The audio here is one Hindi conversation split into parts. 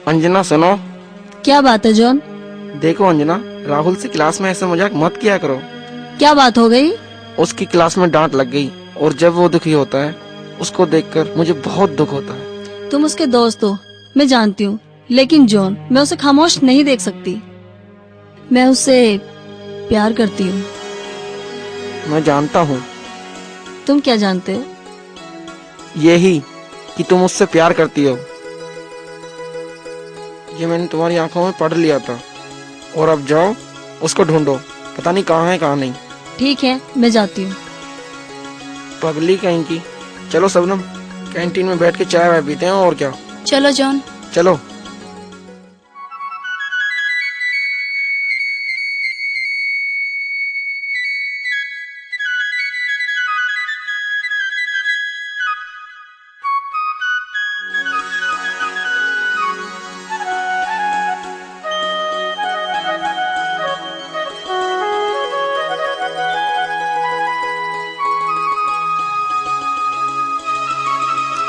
अंजना सुनो। क्या बात है जॉन? देखो अंजना, राहुल से क्लास में ऐसा मजाक मत किया करो। क्या बात हो गई? उसकी क्लास में डांट लग गई और जब वो दुखी होता है उसको देखकर मुझे बहुत दुख होता है। तुम उसके दोस्त हो, मैं जानती हूँ, लेकिन जॉन मैं उसे खामोश नहीं देख सकती। मैं उससे प्यार करती हूँ। मैं जानता हूँ। तुम क्या जानते हो? यही कि तुम उससे प्यार करती हो। ये मैंने तुम्हारी आंखों में पढ़ लिया था। और अब जाओ, उसको ढूंढो। पता नहीं कहाँ है कहाँ नहीं। ठीक है, मैं जाती हूँ। पगली कहीं की। चलो सबनम, कैंटीन में बैठ के चाय वाय पीते हैं और क्या। चलो जॉन। चलो।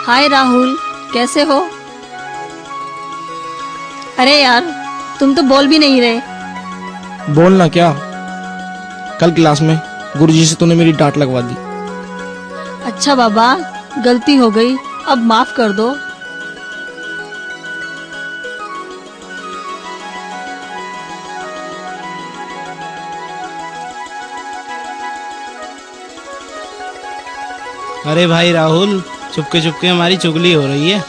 हाय राहुल, कैसे हो? अरे यार, तुम तो बोल भी नहीं रहे। बोलना क्या? कल क्लास में गुरुजी से तूने मेरी डांट लगवा दी। अच्छा बाबा, गलती हो गई, अब माफ कर दो। अरे भाई राहुल, चुपके चुपके हमारी चुगली हो रही है।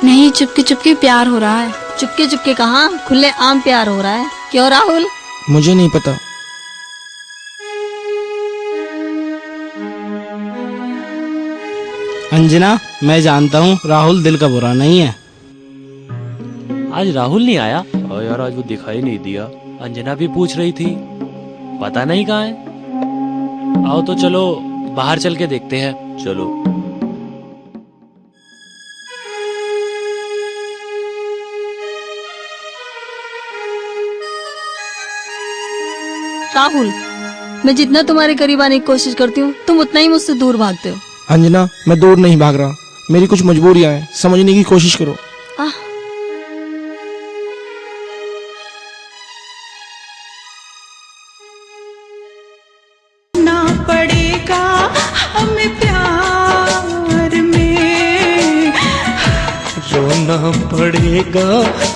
नहीं, चुपके चुपके प्यार हो रहा है। चुपके चुपके कहाँ, खुले आम प्यार हो रहा है। क्यों राहुल? मुझे नहीं पता। अंजना, मैं जानता हूँ राहुल दिल का बुरा नहीं है। आज राहुल नहीं आया? और यार आज वो दिखाई नहीं दिया। अंजना भी पूछ रही थी, पता नहीं कहाँ है। आओ तो चलो बाहर चल के देखते हैं। चलो। राहुल, मैं जितना तुम्हारे करीब आने की कोशिश करती हूँ, तुम उतना ही मुझसे दूर भागते हो। अंजना, मैं दूर नहीं भाग रहा। मेरी कुछ मजबूरियां हैं, समझने की कोशिश करो। आह, ना पड़ेगा हमें प्यार में, रोना पड़ेगा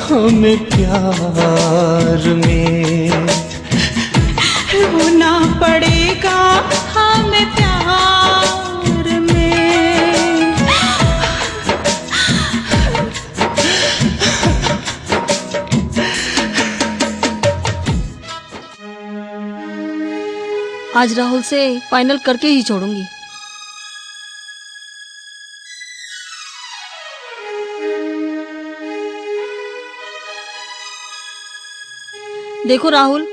हमें प्यार में, रोना पड़ेगा हमें प्यार में। आज राहुल से फाइनल करके ही छोड़ूंगी। देखो राहुल,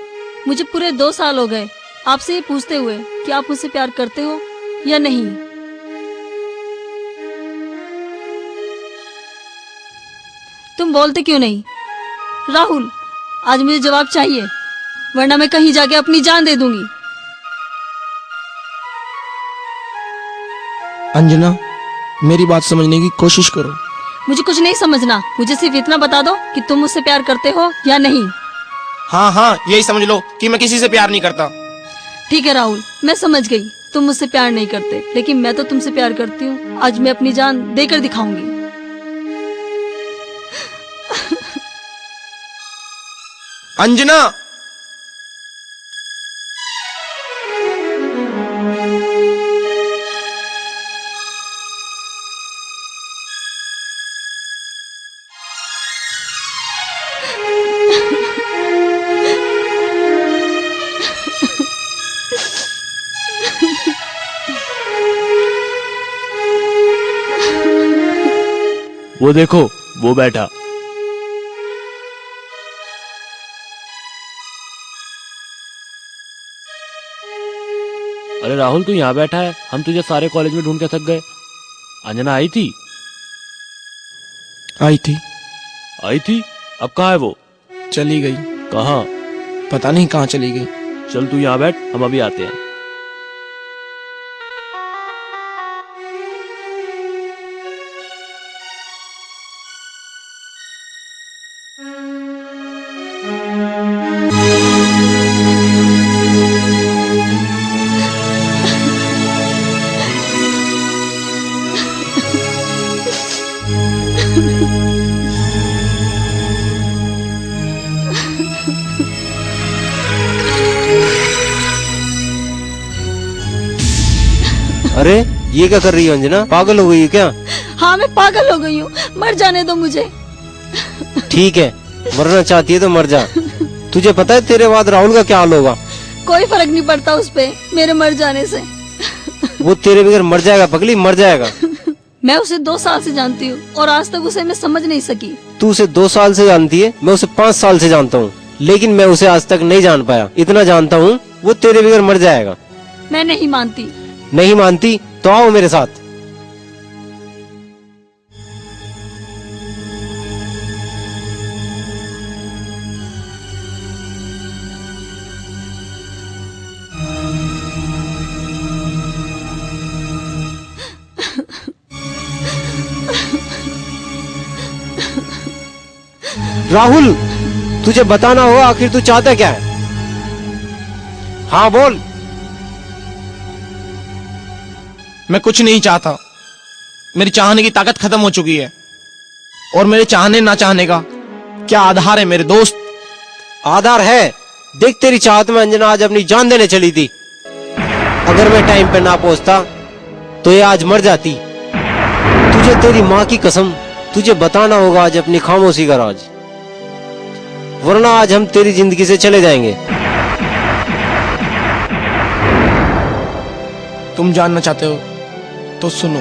मुझे पूरे 2 साल हो गए आपसे ये पूछते हुए कि आप मुझसे प्यार करते हो या नहीं। तुम बोलते क्यों नहीं? राहुल, आज मुझे जवाब चाहिए, वरना मैं कहीं जाके अपनी जान दे दूंगी। अंजना, मेरी बात समझने की कोशिश करो। मुझे कुछ नहीं समझना, मुझे सिर्फ इतना बता दो कि तुम मुझसे प्यार करते हो या नहीं। हाँ हाँ, यही समझ लो कि मैं किसी से प्यार नहीं करता। ठीक है राहुल, मैं समझ गई, तुम मुझसे प्यार नहीं करते, लेकिन मैं तो तुमसे प्यार करती हूँ। आज मैं अपनी जान देकर दिखाऊंगी। अंजना। वो देखो, वो बैठा। अरे राहुल, तू यहाँ बैठा है? हम तुझे सारे कॉलेज में ढूंढ के थक गए। अंजना आई थी? आई थी। आई थी? अब कहाँ है वो? चली गई। कहाँ? पता नहीं कहाँ चली गई। चल तू यहाँ बैठ, हम अभी आते हैं। अरे ये क्या कर रही है अंजना, पागल हो गई है क्या? हाँ मैं पागल हो गई हूँ, मर जाने दो मुझे। ठीक है, मरना चाहती है तो मर जा। तुझे पता है तेरे बाद राहुल का क्या हाल होगा? कोई फर्क नहीं पड़ता उस पे मेरे मर जाने से। वो तेरे बगैर मर जाएगा पगली, मर जाएगा। मैं उसे 2 साल से जानती हूँ और आज तक उसे मैं समझ नहीं सकी। तू उसे 2 साल से जानती है, मैं उसे 5 साल से जानता हूँ, लेकिन मैं उसे आज तक नहीं जान पाया। इतना जानता हूँ वो तेरे बगैर मर जाएगा। मैं नहीं मानती। नहीं मानती तो आओ मेरे साथ। राहुल, तुझे बताना हो आखिर तू चाहता क्या है? हाँ बोल। मैं कुछ नहीं चाहता। मेरी चाहने की ताकत खत्म हो चुकी है और मेरे चाहने ना चाहने का क्या आधार है मेरे दोस्त? आधार है, देख तेरी चाहत में अंजना आज अपनी जान देने चली थी। अगर मैं टाइम पे ना पहुंचता तो ये आज मर जाती। तुझे तेरी माँ की कसम, तुझे बताना होगा आज अपनी खामोशी का राज, वरना आज हम तेरी जिंदगी से चले जाएंगे। तुम जानना चाहते हो तो सुनो।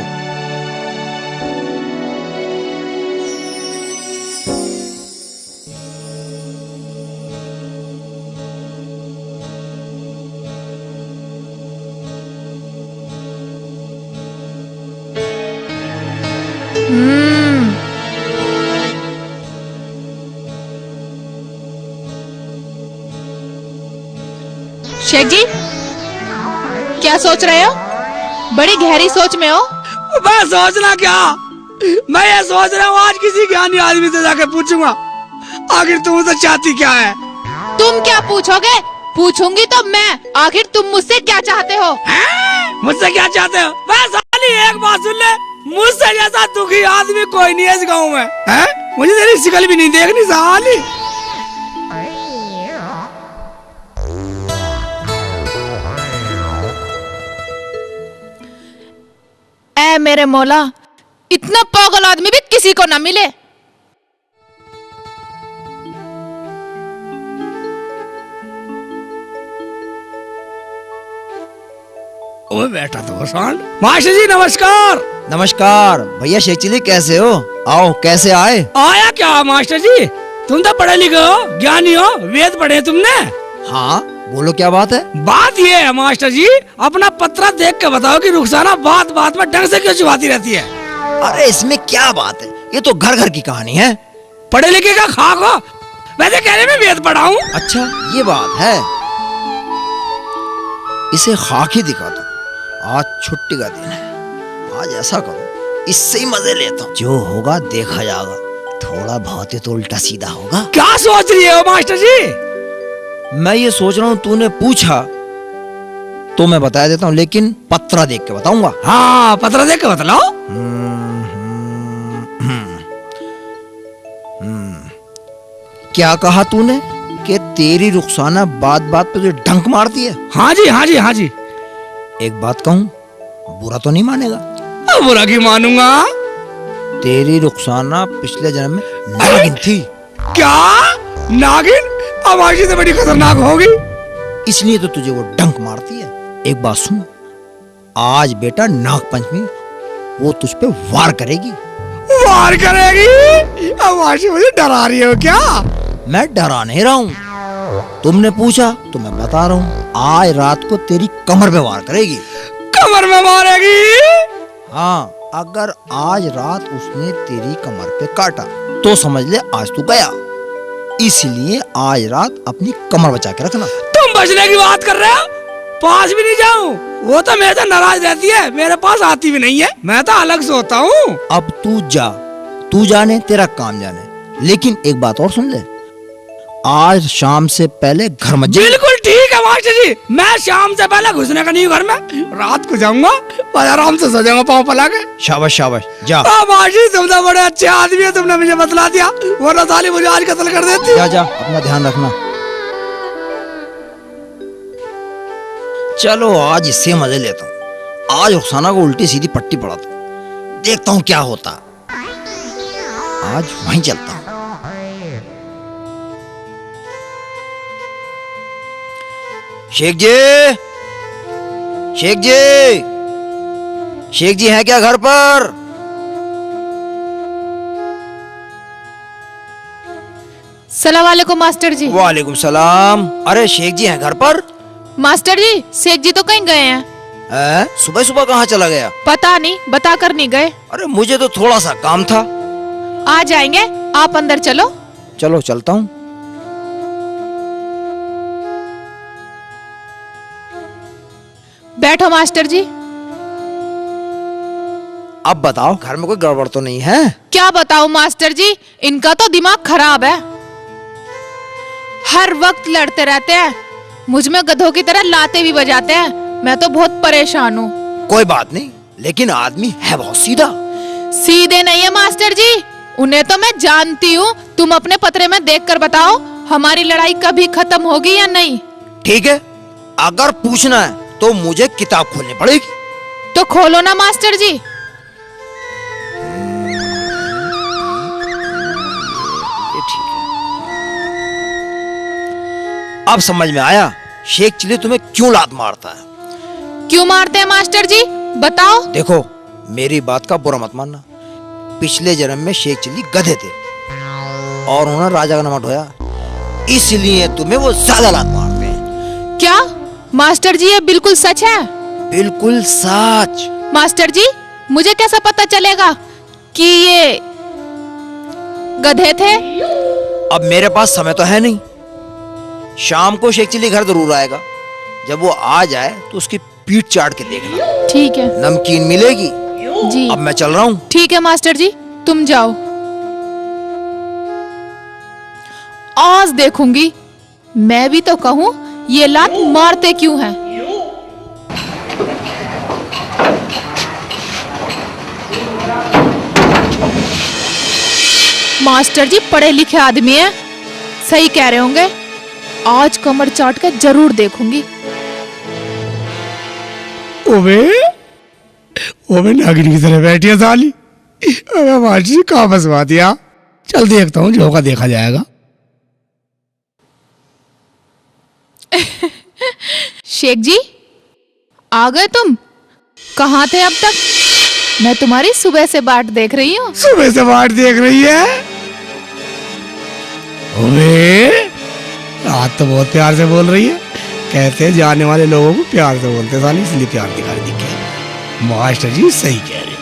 शेख जी, क्या सोच रहे हो? बड़ी गहरी सोच में हो। मैं सोचना क्या, मैं ये सोच रहा हूँ आज किसी ज्ञानी आदमी से जाके पूछूंगा आखिर तुम मुझसे चाहती क्या है। तुम क्या पूछोगे? पूछूंगी तो मैं, आखिर तुम मुझसे क्या चाहते हो? मुझसे क्या चाहते हो? बस साली एक बात सुन ले, मुझसे जैसा दुखी आदमी कोई नहीं है इस गाँव में। है? मुझे तेरी शिकल भी नहीं देखनी साली। ऐ मेरे मौला, इतना पागल आदमी भी किसी को ना मिले। ओए बेटा तो सांड। मास्टर जी नमस्कार। नमस्कार भैया, शेख चिली कैसे हो? आओ, कैसे आए? आया क्या मास्टर जी, तुम तो पढ़े लिखे हो, ज्ञानी हो, वेद पढ़े तुमने। हाँ बोलो, क्या बात है? बात ये है मास्टर जी, अपना पत्रा देख के बताओ कि रुखसाना बात बात में ढंग से क्यों छुपाती रहती है। अरे इसमें क्या बात है, ये तो घर घर की कहानी है। पढ़े लिखे का खाक हो, वैसे कहने में वेद पढ़ा हूँ। अच्छा ये बात है, इसे खाक ही दिखा दो। आज छुट्टी का दिन है, आज ऐसा करो, इससे ही मजे लेता हूँ। जो होगा देखा जाएगा, थोड़ा बहुत ही तो उल्टा सीधा होगा। क्या सोच रही हो मास्टर जी? मैं ये सोच रहा हूँ, तूने पूछा तो मैं बता देता हूँ, लेकिन पत्रा देख के बताऊंगा। हाँ पत्रा देख के बतलाओ। क्या कहा तूने कि तेरी रुखसाना बात बात पे तुझे डंक मारती है? हाँ जी हाँ जी हाँ जी। एक बात कहूँ, बुरा तो नहीं मानेगा? बुरा क्यों मानूंगा? तेरी रुखसाना पिछले जन्म में नागिन थी। क्या नागिन? आवाज़ से बड़ी खतरनाक होगी, इसलिए तो तुझे वो डंक मारती है। एक बात सुन, आज बेटा नाग पंचमी, वो तुझ पे वार करेगी। वार करेगी? आवाज़ मुझे डरा रही हो क्या? मैं डरा नहीं रहा हूँ, तुमने पूछा तो मैं बता रहा हूँ। आज रात को तेरी कमर पे वार करेगी। कमर में मारेगी? हाँ, अगर आज रात उसने तेरी कमर पे काटा तो समझ ले आज तू गया। इसलिए आज रात अपनी कमर बचा के रखना। तुम बचने की बात कर रहे हो? पास भी नहीं जाऊं, वो तो मेरे से नाराज रहती है, मेरे पास आती भी नहीं है, मैं तो अलग सोता हूँ। अब तू जा, तू जाने तेरा काम जाने, लेकिन एक बात और सुन ले, आज शाम से पहले घर मत जाइए। बिल्कुल ठीक है मास्टर जी, मैं शाम से पहले घुसने का नहीं घर में, रात को जाऊंगा और आराम से सो जाऊंगा पाँव फैला के। शाबाश शाबाश, जा। मास्टर जी तुम तो बड़े अच्छे आदमी हो, तुमने मुझे बतला दिया, वरना साली मुझे आज कत्ल कर देती। जा जा, अपना ध्यान रखना। चलो आज इससे मजे लेता हूँ, आज रुखसाना को उल्टी सीधी पट्टी पड़ा था, देखता हूँ क्या होता। आज वहीं चलता हूँ। शेख जी, शेख जी, शेख जी हैं क्या घर पर? सलाम वालेकुम मास्टर जी। वालेकुम सलाम। अरे शेख जी हैं घर पर? मास्टर जी, शेख जी तो कहीं गए हैं। सुबह सुबह कहाँ चला गया? पता नहीं, बता कर नहीं गए। अरे मुझे तो थोड़ा सा काम था। आ जाएंगे, आप अंदर चलो। चलो चलता हूँ। बैठो मास्टर जी। अब बताओ, घर में कोई गड़बड़ तो नहीं है? क्या बताऊं मास्टर जी, इनका तो दिमाग खराब है। हर वक्त लड़ते रहते हैं, मुझ में गधों की तरह लाते भी बजाते हैं। मैं तो बहुत परेशान हूँ। कोई बात नहीं, लेकिन आदमी है बहुत सीधा। सीधे नहीं है मास्टर जी, उन्हें तो मैं जानती हूँ। तुम अपने पत्रे में देखकर बताओ, हमारी लड़ाई कभी खत्म होगी या नहीं? ठीक है, अगर पूछना है तो मुझे किताब खोलनी पड़ेगी। तो खोलो ना मास्टर जी। ये ठीक है। अब समझ में आया शेख चिल्ली तुम्हें क्यों लात मारता है। क्यों मारते हैं मास्टर जी, बताओ। देखो, मेरी बात का बुरा मत मानना। पिछले जन्म में शेख चिल्ली गधे थे और उन्होंने राजा का नाम ढोया, इसलिए तुम्हें वो ज्यादा लात मारते हैं। क्या मास्टर जी, ये बिल्कुल सच है? बिल्कुल सच। मास्टर जी, मुझे कैसे पता चलेगा कि ये गधे थे? अब मेरे पास समय तो है नहीं। शाम को शेख चिल्ली घर जरूर आएगा। जब वो आ जाए तो उसकी पीठ चाट के देखना। ठीक है। नमकीन मिलेगी। जी। अब मैं चल रहा हूँ। ठीक है मास्टर जी, तुम जाओ। आज देखूंगी, मैं भी तो कहूँ ये लात मारते क्यों हैं। मास्टर जी पढ़े लिखे आदमी हैं, सही कह रहे होंगे। आज कमर चाट के जरूर देखूंगी। ओबे ओबे नागिन की तरह बैठी है साली। अबे मास्टर जी कहाँ फंसवा दिया। चल देखता हूँ, जो होगा देखा जाएगा। शेख जी, आ गए तुम? कहाँ थे अब तक? मैं तुम्हारी सुबह से बाट देख रही हूँ। सुबह से बाट देख रही है? ओबे आज तो बहुत प्यार से बोल रही है। कहते हैं जाने वाले लोगों को प्यार से बोलते साली, इसलिए प्यार दिखा रही है। मास्टर जी सही कह रहे।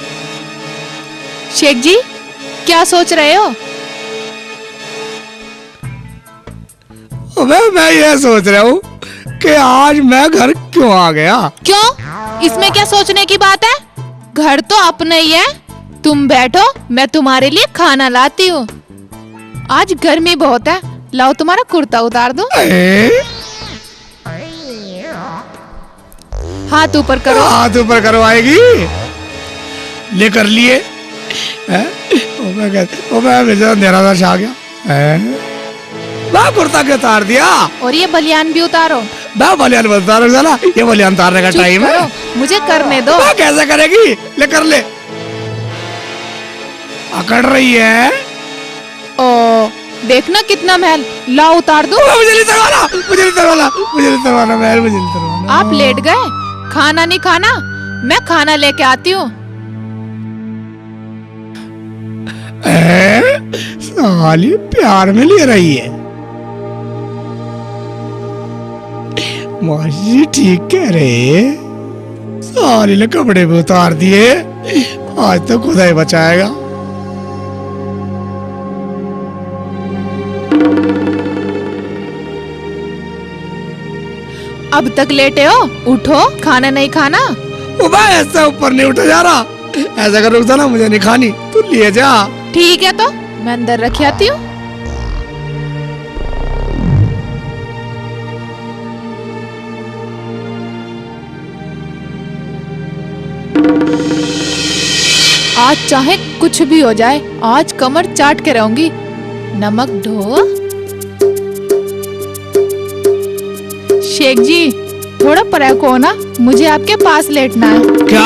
शेख जी, क्या सोच रहे हो? अबे मैं ये सोच रहा हूँ कि आज मैं घर क्यों आ गया। क्यों? इसमें क्या सोचने की बात है? घर तो अपना ही है। तुम बैठो, मैं तुम्हारे लिए खाना लाती हूँ। आज गर्मी बहुत है, लाओ तुम्हारा कुर्ता उतार दो। हाथ ऊपर करो। हाथ ऊपर करवाएगी? ले कर लिए। निराश आ गया। कुर्ता क्यों उतार दिया? और ये बलियान भी उतारो। बलियान उतारो साला, ये बलियान उतारने का टाइम है। मुझे करने दो। कैसे करेगी? ले कर ले। अकड़ रही है। ओ देखना कितना महल, लाओ उतार दो। मुझे नहीं तरवाना, मुझे नहीं तरवाना, मुझे नहीं तरवाना महल, मुझे नहीं तरवाना। आप लेट गए, खाना नहीं खाना? मैं खाना लेके आती हूँ। साली प्यार में ले रही है। मासी ठीक कह रहे। साली ने कपड़े भी उतार दिए। आज तो खुदा ही बचाएगा। अब तक लेटे हो, उठो, खाना नहीं खाना? ऐसा ऊपर नहीं उठा जा रहा। ऐसा कर, रुक जा ना, मुझे नहीं खानी, तू लिए जा। ठीक है, तो मैं अंदर रख आती हूँ। आज चाहे कुछ भी हो जाए, आज कमर चाट के रहूंगी। नमक ढो। शेख जी, थोड़ा परेको हो ना, मुझे आपके पास लेटना है। क्या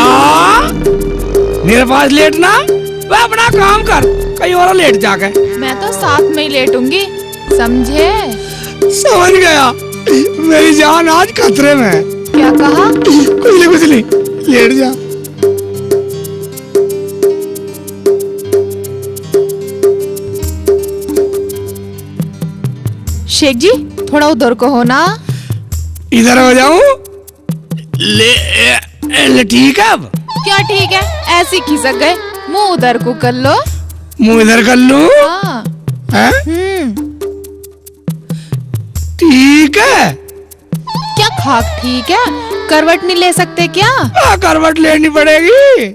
मेरे पास लेटना? वह अपना काम कर, कहीं और लेट जाके। मैं तो साथ में ही लेटूंगी, समझे? समझ गया। मेरी जान आज खतरे में है। क्या कहा? कुछ नहीं, लेट जा। शेख जी थोड़ा उधर को हो ना। इधर हो जाऊं? ले ठीक है। अब क्या ठीक है, ऐसी खिसक गए, मुंह उधर को कर लो। मुंह इधर कर लूं? हाँ। हैं? ठीक है। क्या खाक ठीक है? करवट नहीं ले सकते क्या? करवट लेनी पड़ेगी।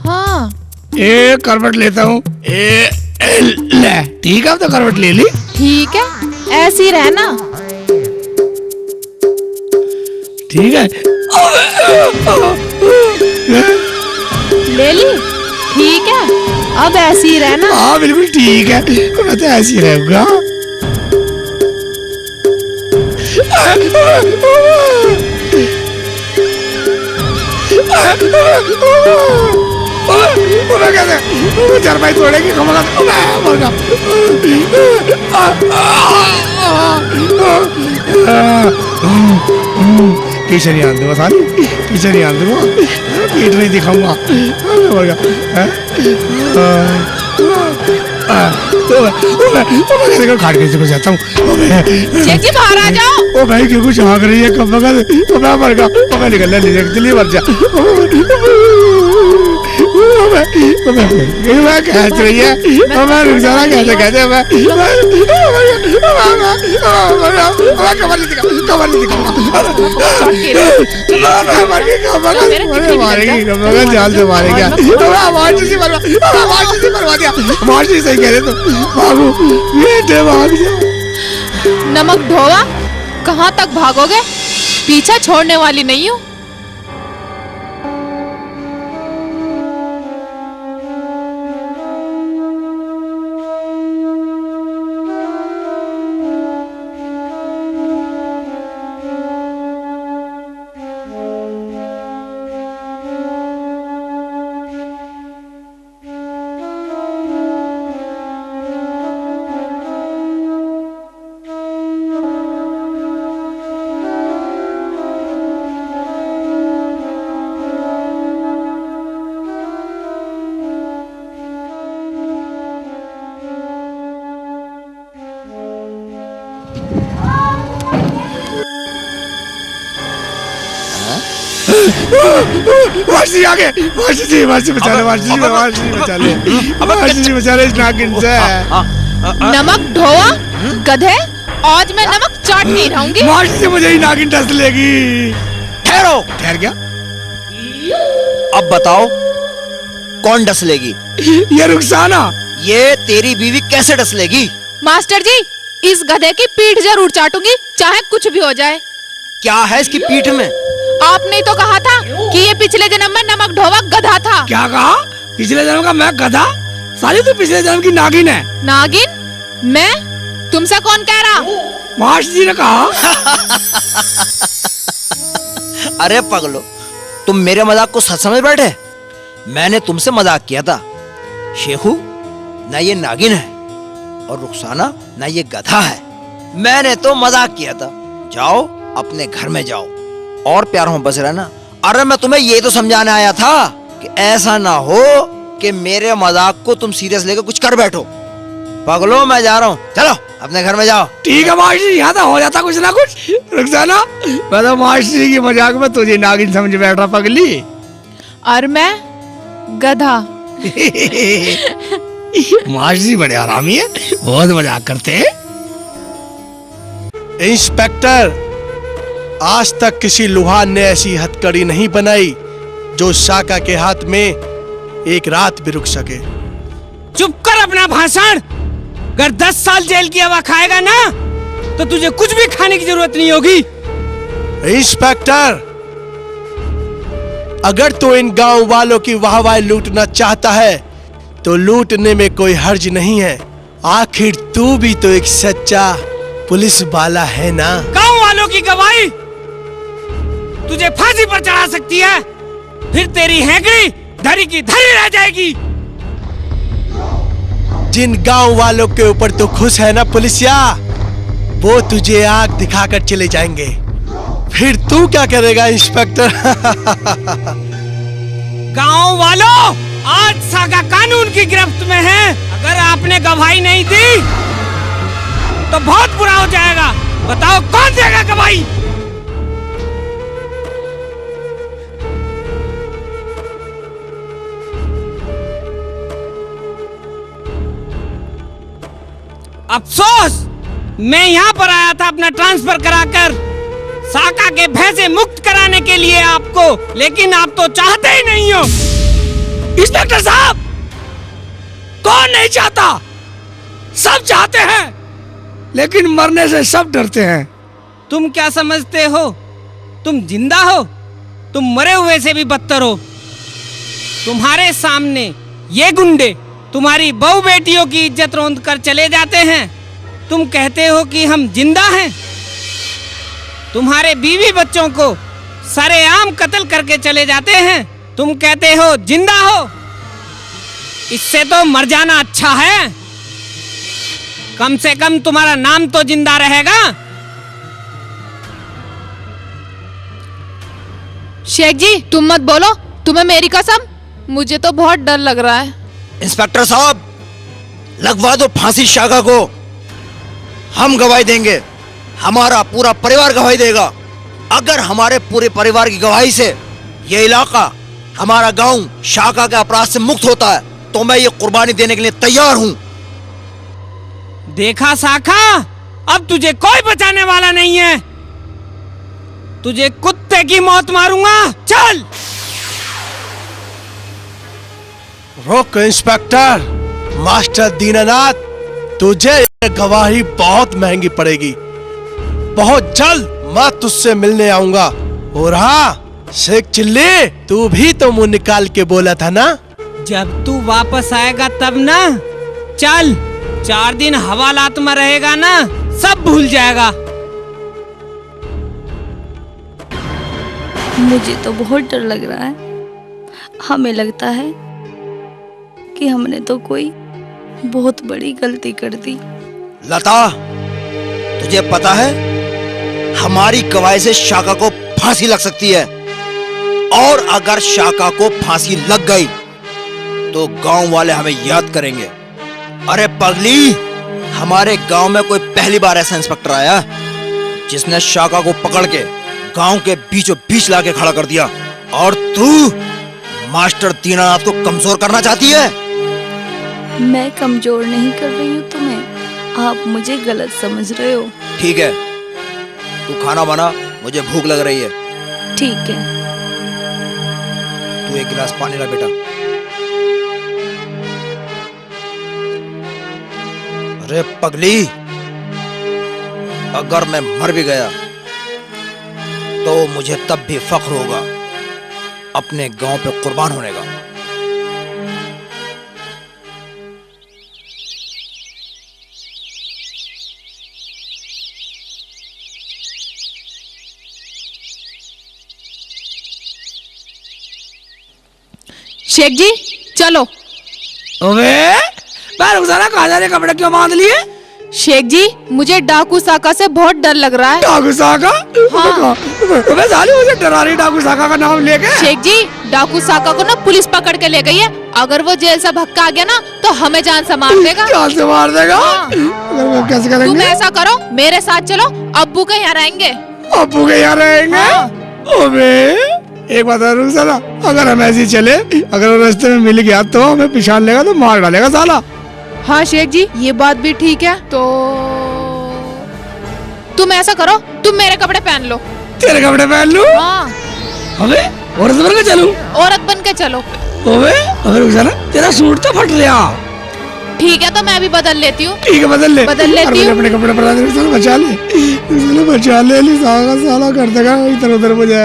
हाँ। एक करवट लेता हूँ। ले ठीक है, अब तो करवट ले ली। ठीक है, ऐसी रहना। ठीक है। ले ली? ठीक है, अब ऐसी ही रहना। हाँ बिल्कुल ठीक है, मैं तो ऐसी रहूंगा। कैसे चरपाई तोड़ेगी? पीछे नहीं आन दूंगा साली, पीछे नहीं आन दूंगा, पीठ नहीं दिखाऊंगा। खाट के को जाता हूँ। जी बाहर आ जाओ। ओ भाई क्यों कुछ हाँक रही है? कब बगल मैं मर गया। मैं निकलना नहीं देख, चलिए मर जा। मैं कह रही है, मैं रुक जाना कहते कहते मैं कमर नहीं दिखाऊंगा, जाल से मारेगा। मार्ची सही कह रहे तो बाबू, बेटे भाग जा। नमक ढोवा, कहाँ तक भागोगे? पीछा छोड़ने वाली नहीं हूँ। वाशी आगे, वाशी बचा ले, वाशी बचा ले, वाशी बचा ले इस नागिन से। नमक ढोवा, गधे, आज मैं नमक चाट नहीं रहूंगी। वाशी से मुझे ही नागिन डस लेगी। ठहरो। ठहर क्या? अब बताओ कौन डस लेगी? ये रुखसाना। ये तेरी बीवी कैसे डस लेगी? मास्टर जी, इस गधे की पीठ जरूर चाटूंगी, चाहे कुछ भी हो जाए। क्या है इसकी पीठ में? आपने तो कहा था कि ये पिछले जन्म में नमक ढोवा गधा था। क्या कहा? पिछले जन्म का मैं गधा? साली तू पिछले जन्म की नागिन है। नागिन? मैं? तुमसे कौन कह रहा? मास्टर जी ने कहा। अरे पगलो, तुम मेरे मजाक को सच समझ बैठे? मैंने तुमसे मजाक किया था। शेखू, ना ये नागिन है और रुखसाना ना ये गधा है। मैंने तो मजाक किया था। जाओ अपने घर में जाओ और प्यार में बस रहना। अरे मैं तुम्हें ये तो समझाने आया था कि ऐसा ना हो कि मेरे मजाक को तुम सीरियस लेकर कुछ कर बैठो। पगलो मैं जा रहा हूँ, चलो अपने घर में जाओ। ठीक है मास्टर जी, यहाँ तो हो जाता कुछ ना कुछ। रुखसाना, मैं तो मास्टर जी की मजाक में तुझे नागिन समझ बैठ रहा पगली। और मैं गधा। मास्टर जी बड़े आरामी है, बहुत मजाक करते हैं। इंस्पेक्टर, आज तक किसी लुहार ने ऐसी हथकड़ी नहीं बनाई जो शाका के हाथ में एक रात भी रुक सके। चुप कर अपना भाषण। अगर 10 साल जेल की हवा खाएगा ना तो तुझे कुछ भी खाने की जरूरत नहीं होगी। इंस्पेक्टर, अगर तो इन गांव वालों की वाहवाही लूटना चाहता है तो लूटने में कोई हर्ज नहीं है। आखिर तू भी तो एक सच्चा पुलिस वाला है ना। गांव वालों की गवाही तुझे फांसी पर चढ़ा सकती है, फिर तेरी हैंकड़ी धरी की धरी रह जाएगी। जिन गांव वालों के ऊपर तो खुश है ना पुलिसिया, वो तुझे आग दिखाकर चले जाएंगे। फिर तू क्या करेगा इंस्पेक्टर? गांव वालों, आज सागा कानून की गिरफ्त में है। अगर आपने गवाही नहीं दी तो बहुत बुरा हो जाएगा। बताओ कौन देगा गवाही? अफसोस, मैं यहाँ पर आया था अपना ट्रांसफर कराकर साका के भय से मुक्त कराने के लिए आपको, लेकिन आप तो चाहते ही नहीं हो। इंस्पेक्टर साहब, कौन नहीं चाहता? सब चाहते हैं, लेकिन मरने से सब डरते हैं। तुम क्या समझते हो? तुम जिंदा हो? तुम मरे हुए से भी बदतर हो। तुम्हारे सामने ये गुंडे तुम्हारी बहू बेटियों की इज्जत रौंद कर चले जाते हैं। तुम कहते हो कि हम जिंदा हैं। तुम्हारे बीवी बच्चों को सरेआम कत्ल करके चले जाते हैं। तुम कहते हो जिंदा हो। इससे तो मर जाना अच्छा है। कम से कम तुम्हारा नाम तो जिंदा रहेगा। शेख जी, तुम मत बोलो, तुम्हें मेरी कसम, मुझे तो बहुत डर लग रहा है। इंस्पेक्टर साहब, लगवा दो फांसी शाखा को। हम गवाही देंगे, हमारा पूरा परिवार गवाही देगा। अगर हमारे पूरे परिवार की गवाही से ये इलाका, हमारा गांव शाखा के अपराध से मुक्त होता है, तो मैं ये कुर्बानी देने के लिए तैयार हूं। देखा शाखा, अब तुझे कोई बचाने वाला नहीं है। तुझे कुत्ते की मौत मारूंगा। चल। रोक इंस्पेक्टर। मास्टर दीनानाथ, तुझे ये गवाही बहुत महंगी पड़ेगी। बहुत जल्द मैं तुझसे मिलने आऊंगा। और हाँ शेख चिल्ली, तू भी तो मुंह निकाल के बोला था ना। जब तू वापस आएगा तब ना। चल, 4 दिन हवालात में रहेगा ना, सब भूल जाएगा। मुझे तो बहुत डर लग रहा है। हमें लगता है कि हमने तो कोई बहुत बड़ी गलती कर दी। लता, तुझे पता है हमारी गवाही से शाखा को फांसी लग सकती है, और अगर शाखा को फांसी लग गई तो गांव वाले हमें याद करेंगे। अरे पगली, हमारे गांव में कोई पहली बार ऐसा इंस्पेक्टर आया जिसने शाखा को पकड़ के गांव के बीचों बीच लाके खड़ा कर दिया, और तू मास्टर दीनानाथ को कमजोर करना चाहती है। मैं कमजोर नहीं कर रही हूँ तुम्हें, आप मुझे गलत समझ रहे हो। ठीक है, तू खाना बना, मुझे भूख लग रही है। ठीक है। तू एक गिलास पानी ला बेटा। अरे पगली, अगर मैं मर भी गया तो मुझे तब भी फख्र होगा अपने गांव पे कुर्बान होने का। शेख जी, चलो। अबे रुखसाना, कहाँ जा रहे? कपड़े क्यों बांध लिए? शेख जी, मुझे डाकू साका से बहुत डर लग रहा है। डाकू साका? हाँ। अबे साली, मुझे डरा रही डाकू साका का नाम लेके। शेख जी, डाकू साका को ना पुलिस पकड़ के ले गई है। अगर वो जेल से भग आ गया ना तो हमें जान से मार देगा। जान से मार देगा? हाँ। कैसे करेंगे? तुम ऐसा करो, मेरे साथ चलो, अब्बू के यहाँ रहेंगे। अब्बू के यहाँ रहेंगे? हाँ। अबे एक बात है रुखसाना, अगर हम ऐसे ही चले, अगर वो रास्ते में मिल गया तो हमें पिछाड़ लेगा तो मार डालेगा साला। हाँ शेख जी, ये बात भी ठीक है। तो तुम ऐसा करो, तुम मेरे कपड़े पहन लो। तेरे कपड़े पहन लूं? हाँ। अबे औरत बन के चलूं? औरत बन के चलो। अबे रुखसाना, तेरा सूट तो फट गया। ठीक है, तो मैं भी बदल लेती हूँ। ठीक है, बदल ले। बदल लेती हूँ। अपने कपड़े बचा ले, बचा ले, बचा ले। साला कर देगा इधर उधर मुझे।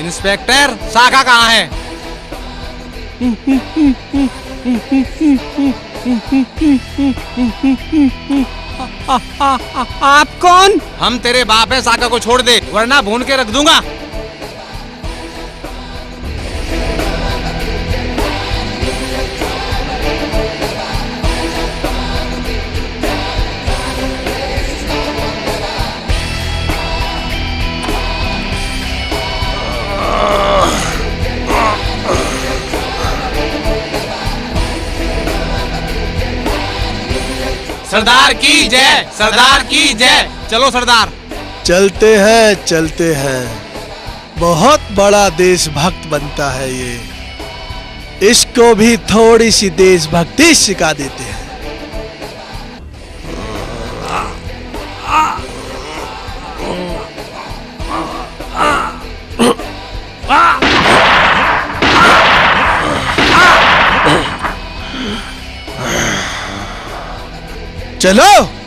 इंस्पेक्टर शाखा कहाँ है? आप कौन? हम तेरे बाप है, शाखा को छोड़ दे वरना भून के रख दूंगा। सरदार की जय, सरदार की जय। चलो सरदार। चलते हैं, बहुत बड़ा देशभक्त बनता है ये। इसको भी थोड़ी सी देशभक्ति सिखा देते हैं। चलो।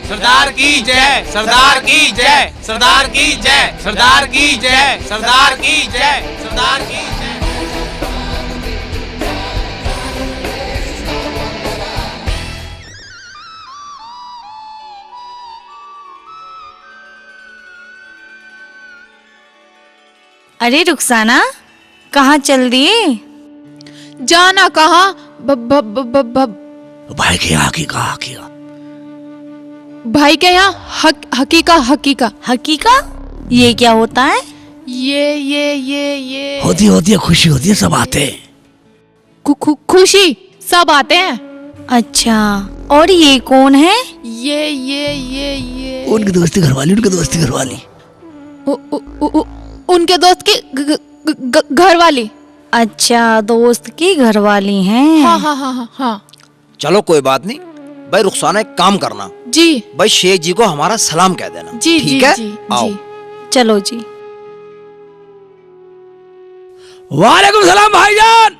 सरदार की जय, सरदार की जय, सरदार की जय, सरदार की जय, सरदार की जय, सरदार की जय। अरे रुखसाना, कहाँ चल दिए? जाना कहाँ? भाई के यहाँ की कहा किया? भाई के यहाँ हकीका। हकीका? ये क्या होता है? ये होती है, खुशी होती है, सब आते हैं। खुशी सब आते हैं। अच्छा, और ये कौन है? ये उनकी दोस्ती घरवाली, उनकी दोस्ती घरवाली। उनके दोस्त की घरवाली। अच्छा, दोस्त की घरवाली हैं। हाँ। चलो कोई बात नहीं भाई। रुखसाना एक काम करना जी। भाई, शेख जी को हमारा सलाम कह देना। जी ठीक है? आओ। चलो जी। वालेकुम सलाम भाईजान।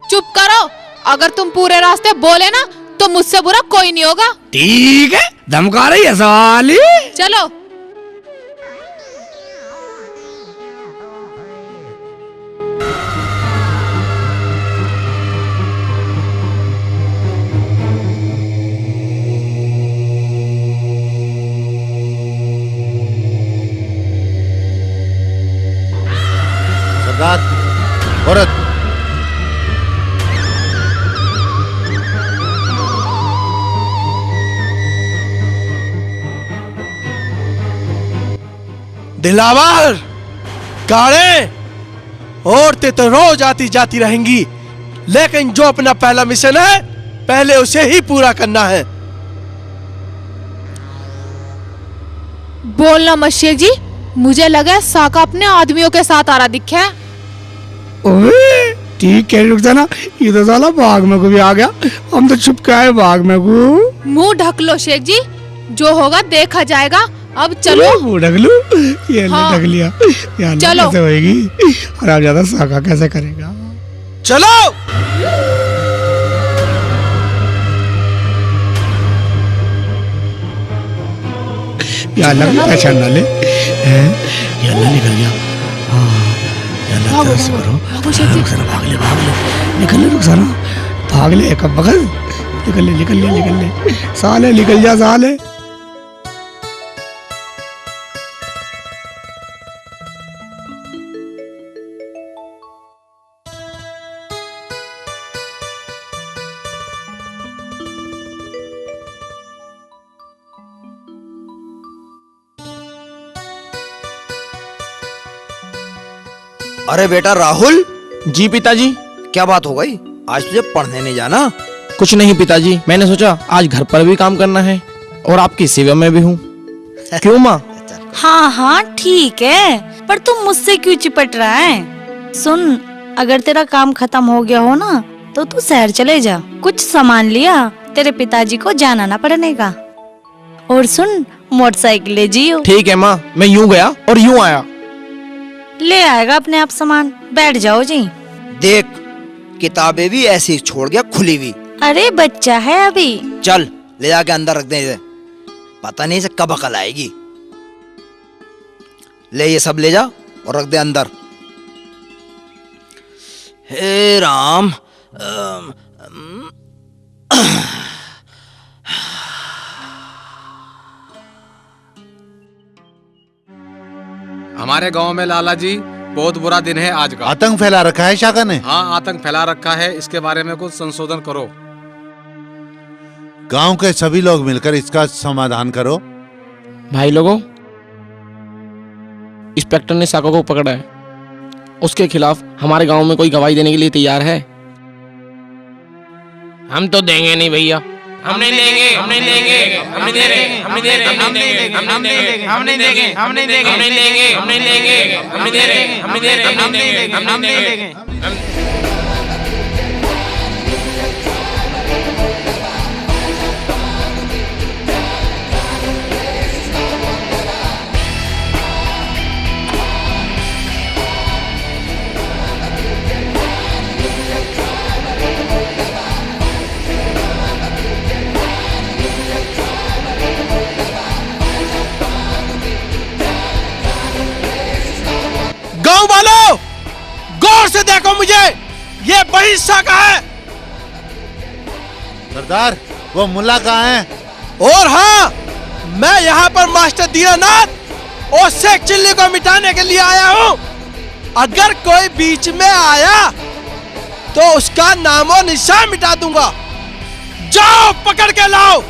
चुप करो, अगर तुम पूरे रास्ते बोले ना तो मुझसे बुरा कोई नहीं होगा। ठीक है, धमका रही है साली। चलो। औरत दिलावर, कारे औरतें तो रोज आती जाती रहेंगी, लेकिन जो अपना पहला मिशन है पहले उसे ही पूरा करना है। बोलना मत शेख जी, मुझे लगा साका अपने आदमियों के साथ आ रहा दिखे है। ओए ठीक है रुखसाना, ये तो साला बाग में को भी आ गया। हम तो छुप के आए बाग में को। मुंह ढक लो शेख जी, जो होगा देखा जाएगा। अब चलो। मुंह ढक लूं? ये हाँ। ढक लिया। यार चलो। कैसे होएगी? और आप ज्यादा साका कैसे करेगा? चलो। या अल्लाह की पहचान ना ले। या अल्लाह निकल गया। हाँ, या अल्लाह तरस करो। रुखसाना भाग ले। निकल ले रुखसाना, भाग ले। कब बगल निकल ले। साले निकल जा साले। अरे बेटा राहुल। जी पिताजी। क्या बात हो गई, आज तुझे पढ़ने नहीं जाना? कुछ नहीं पिताजी, मैंने सोचा आज घर पर भी काम करना है और आपकी सेवा में भी हूँ। क्यों माँ? हाँ ठीक है, पर तुम मुझसे क्यों चिपट रहा है? सुन, अगर तेरा काम खत्म हो गया हो ना तो तू शहर चले जा, कुछ सामान लिया, तेरे पिताजी को जाना ना पड़ने का। और सुन, मोटरसाइकिल ले जियो। ठीक है माँ, मैं यूँ गया और यूँ आया। ले आएगा अपने आप सामान, बैठ जाओ जी। देख, किताबें भी ऐसी छोड़ गया खुली हुई। अरे बच्चा है अभी। चल ले जाके अंदर रख दे इसे, पता नहीं इसे कब अकल आएगी। ले ये सब ले जा और रख दे अंदर। हे राम। हमारे गांव में लाला जी बहुत बुरा दिन है आज का। आतंक फैला रखा है शाका ने। हाँ, आतंक फैला रखा है, इसके बारे में कुछ संशोधन करो। गांव के सभी लोग मिलकर इसका समाधान करो। भाई लोगों, इंस्पेक्टर ने शाका को पकड़ा है। उसके खिलाफ हमारे गांव में कोई गवाही देने के लिए तैयार है? हम तो देंगे नहीं भैया। हम नहीं देंगे, हम नहीं देंगे, हम नहीं दे रहे, हम नहीं दे रहे, हम नहीं देंगे, हम नहीं देंगे, हम नहीं देंगे, हम नहीं देंगे, हम नहीं देंगे, हम नहीं देंगे, हम नहीं दे रहे, हम नहीं दे रहे, हम नहीं देंगे, हम नहीं देंगे। गांव वालों, गौर से देखो मुझे, ये वही शाका है। सरदार, वो मुल्ला कहाँ है? और हाँ, मैं यहाँ पर मास्टर दीनानाथ और शेख चिल्ली को मिटाने के लिए आया हूँ। अगर कोई बीच में आया तो उसका नामो निशान मिटा दूंगा। जाओ पकड़ के लाओ।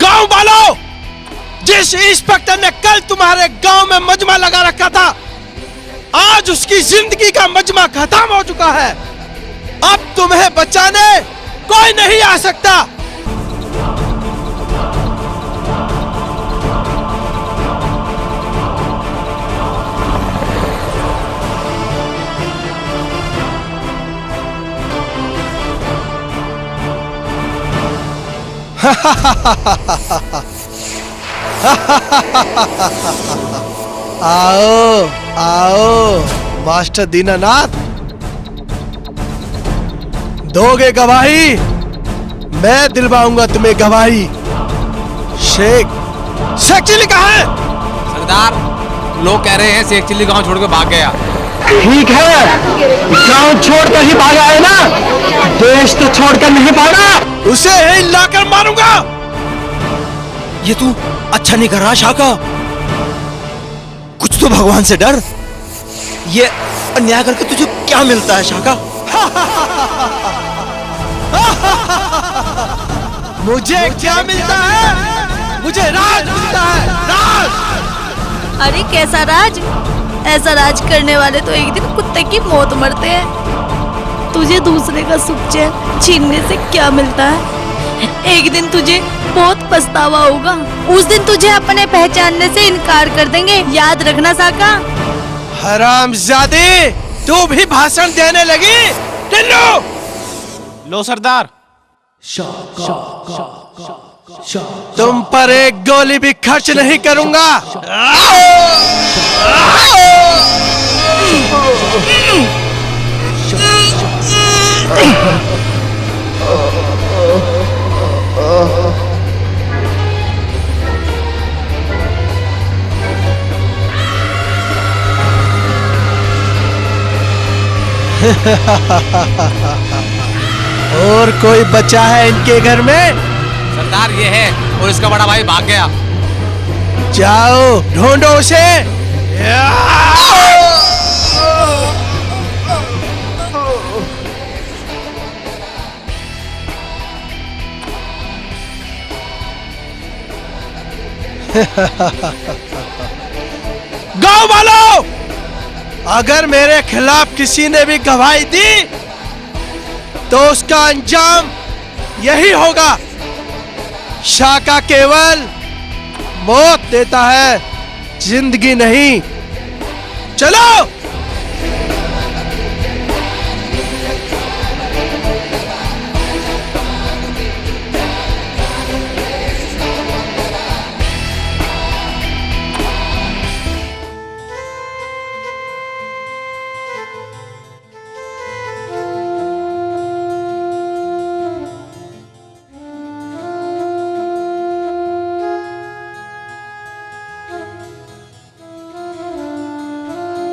गांव वालों, जिस इंस्पेक्टर ने कल तुम्हारे गांव में मजमा लगा रखा था, आज उसकी जिंदगी का मजमा खत्म हो चुका है। अब तुम्हें बचाने कोई नहीं आ सकता। आओ आओ मास्टर दीनानाथ, दोगे गवाही? मैं दिलवाऊंगा तुम्हें गवाही। शेख चिल्ली कहाँ है? सरदार, लोग कह रहे हैं शेख चिल्ली गांव छोड़ के भाग गया। ठीक है, गांव छोड़कर ही भागा है ना, देश तो छोड़कर नहीं भागा। उसे यही लाकर मारूंगा। ये तू अच्छा नहीं कर रहा शाका। कुछ तो भगवान से डर। ये अन्याय करके तुझे क्या मिलता है शाका? मुझे क्या मिलता है? मुझे राज मिलता है, राज। अरे कैसा राज? ऐसा राज करने वाले तो एक दिन कुत्ते की मौत मरते हैं। तुझे दूसरे का सुख चैन छीनने से क्या मिलता है? एक दिन तुझे बहुत पछतावा होगा। उस दिन तुझे अपने पहचानने से इनकार कर देंगे, याद रखना साका। हरामजादी, तू भी भाषण देने लगी? टिल्लू, लो सरदार। तुम पर एक गोली भी खर्च नहीं करूंगा। और कोई बचा है इनके घर में? सरदार ये है, और इसका बड़ा भाई भाग गया। जाओ ढूंढो उसे। गांव वालों, अगर मेरे खिलाफ किसी ने भी गवाही दी तो उसका अंजाम यही होगा। शाका केवल मौत देता है, जिंदगी नहीं। चलो।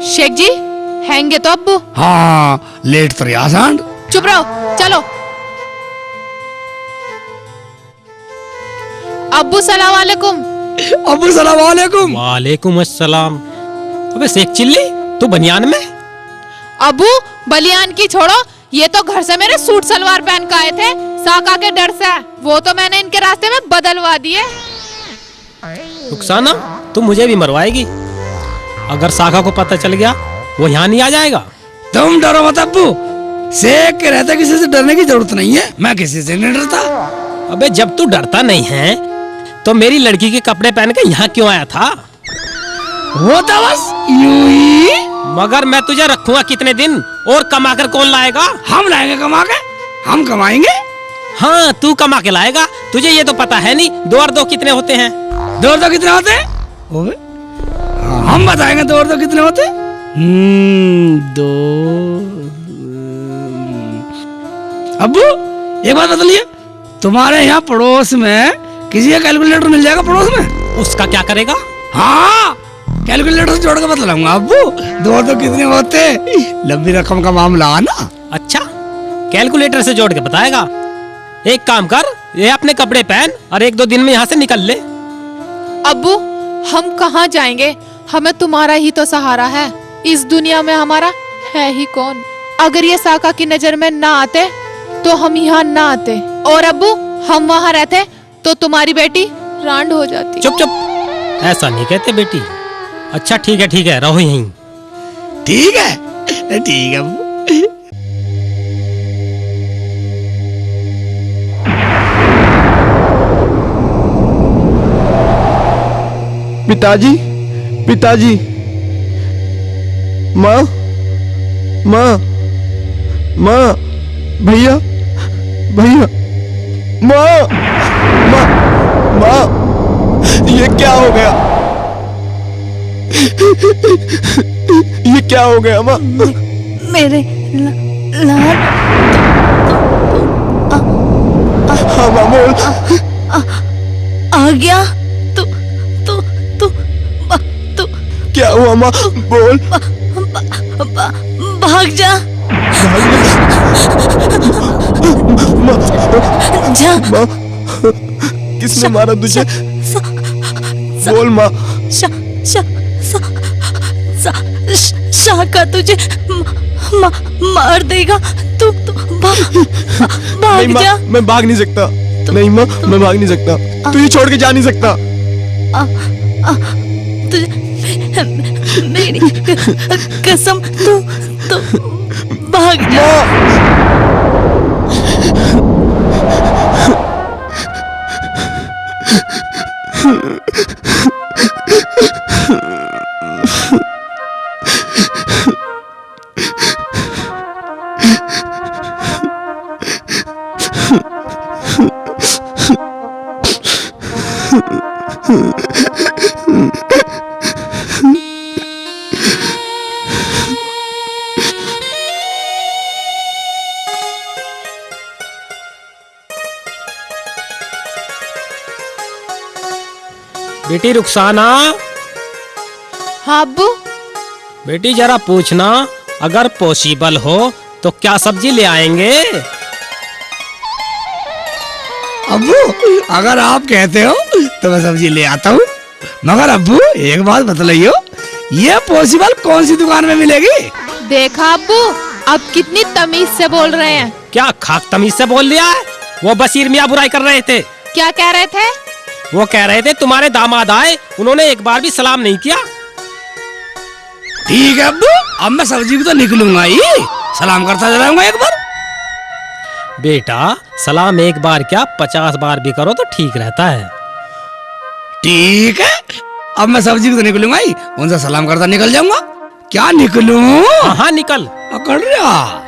शेख जी हैंगे तो अब्बू। हाँ लेट तो रिया सांड। चुप रहो, चलो। अब्बू सलाम वालेकुम। अब्बू सलाम वालेकुम। वालेकुम अस्सलाम। अबे शेख चिल्ली तू बनियान में? अब्बू बलियान की छोड़ो, ये तो घर से मेरे सूट सलवार पहन के आए थे साका के डर से, वो तो मैंने इनके रास्ते में बदलवा दिए। रुखसाना तू मुझे भी मरवाएगी? अगर साका को पता चल गया वो यहाँ नहीं आ जाएगा? तुम डरो मत अब्बू, शेख के रहते किसी से डरने की जरूरत नहीं है, मैं किसी से नहीं डरता। अबे जब तू डरता नहीं है तो मेरी लड़की के कपड़े पहन के यहाँ क्यों आया था? वो तो बस यूं ही। मगर मैं तुझे रखूंगा कितने दिन, और कमा कर कौन लाएगा? हम लाएंगे कमा के, हम कमाएंगे। हाँ तू कमा के लाएगा, तुझे ये तो पता है नहीं 2 और 2 कितने होते हैं? 2 और 2 कितने होते हैं? हम बताएंगे 2 और 2 कितने होते हैं। 2। अब्बू एक बात बताइए, तुम्हारे यहाँ पड़ोस में किसी का कैलकुलेटर मिल जाएगा पड़ोस में? उसका क्या करेगा? हाँ कैलकुलेटर से जोड़ के बतलाऊंगा अब्बू 2 और 2 कितने होते, लंबी रकम का मामला है ना। अच्छा कैलकुलेटर से जोड़ के बताएगा। एक काम कर, ये अपने कपड़े पहन और 1-2 दिन में यहाँ से निकल ले। अब्बू हम कहाँ जाएंगे, हमें तुम्हारा ही तो सहारा है, इस दुनिया में हमारा है ही कौन। अगर ये साका की नजर में ना आते तो हम यहाँ ना आते, और अब्बू हम वहाँ रहते तो तुम्हारी बेटी रांड हो जाती। चुप चुप, ऐसा नहीं कहते बेटी। अच्छा ठीक है रहो यहीं। ठीक है अब्बू। पिताजी माँ भैया माँ ये क्या हो गया? ये क्या हो गया माँ? मेरे लाल हाँ माँ बोल। आ गया तू क्या हुआ माँ बोल। भाग जा जा। माँ किसने मारा तुझे? बोल माँ। शाका तुझे मार देगा, तू भाग जा। मैं भाग नहीं सकता। नहीं माँ मैं भाग नहीं सकता, तू ये छोड़ के जा नहीं सकता। मेरी कसम, तू भाग जा। बेटी रुखसाना। हाँ अब्बू। बेटी जरा पूछना, अगर पॉसिबल हो तो क्या सब्जी ले आएंगे? अब्बू अगर आप कहते हो तो मैं सब्जी ले आता हूँ, मगर अब्बू एक बात बतलाइयो, ये पॉसिबल कौन सी दुकान में मिलेगी? देखा अब्बू, अब कितनी तमीज से बोल रहे हैं। क्या खाक तमीज से बोल लिया है? वो बशीर मियाँ बुराई कर रहे थे। क्या कह रहे थे? वो कह रहे थे तुम्हारे दामाद आए, उन्होंने एक बार भी सलाम नहीं किया। ठीक है अब्बू, अब मैं सब्जी को तो निकलूंगा ही, सलाम करता चलाऊंगा एक बार। बेटा सलाम एक बार क्या 50 बार भी करो तो ठीक रहता है। ठीक है, अब मैं सब्जी को तो निकलूंगा ही, उनसे सलाम करता निकल जाऊंगा। क्या निकलूं? हाँ निकल। पकड़ रहा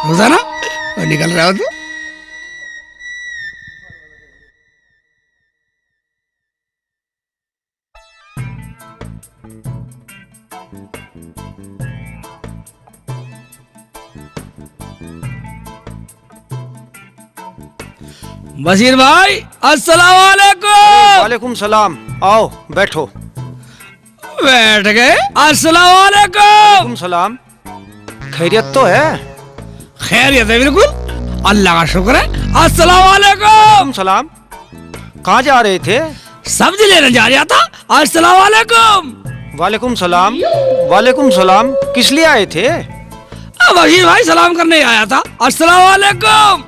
रोजाना निकल रहा हो तो। बशीर भाई अस्सलाम वालेकुम। वालेकुम सलाम, आओ बैठो। बैठ गए। अस्सलाम वालेकुम। सलाम। खैरियत तो है? खैरियत है बिल्कुल, अल्लाह का शुक्र है। अस्सलाम वालेकुम। सलाम। कहाँ जा रहे थे? सब्जी लेने जा रहा था। अस्सलाम वालेकुम। वालेकुम सलाम। वालेकुम सलाम। किस लिए आए थे? वजीर भाई सलाम करने आया था। अस्सलाम वालेकुम।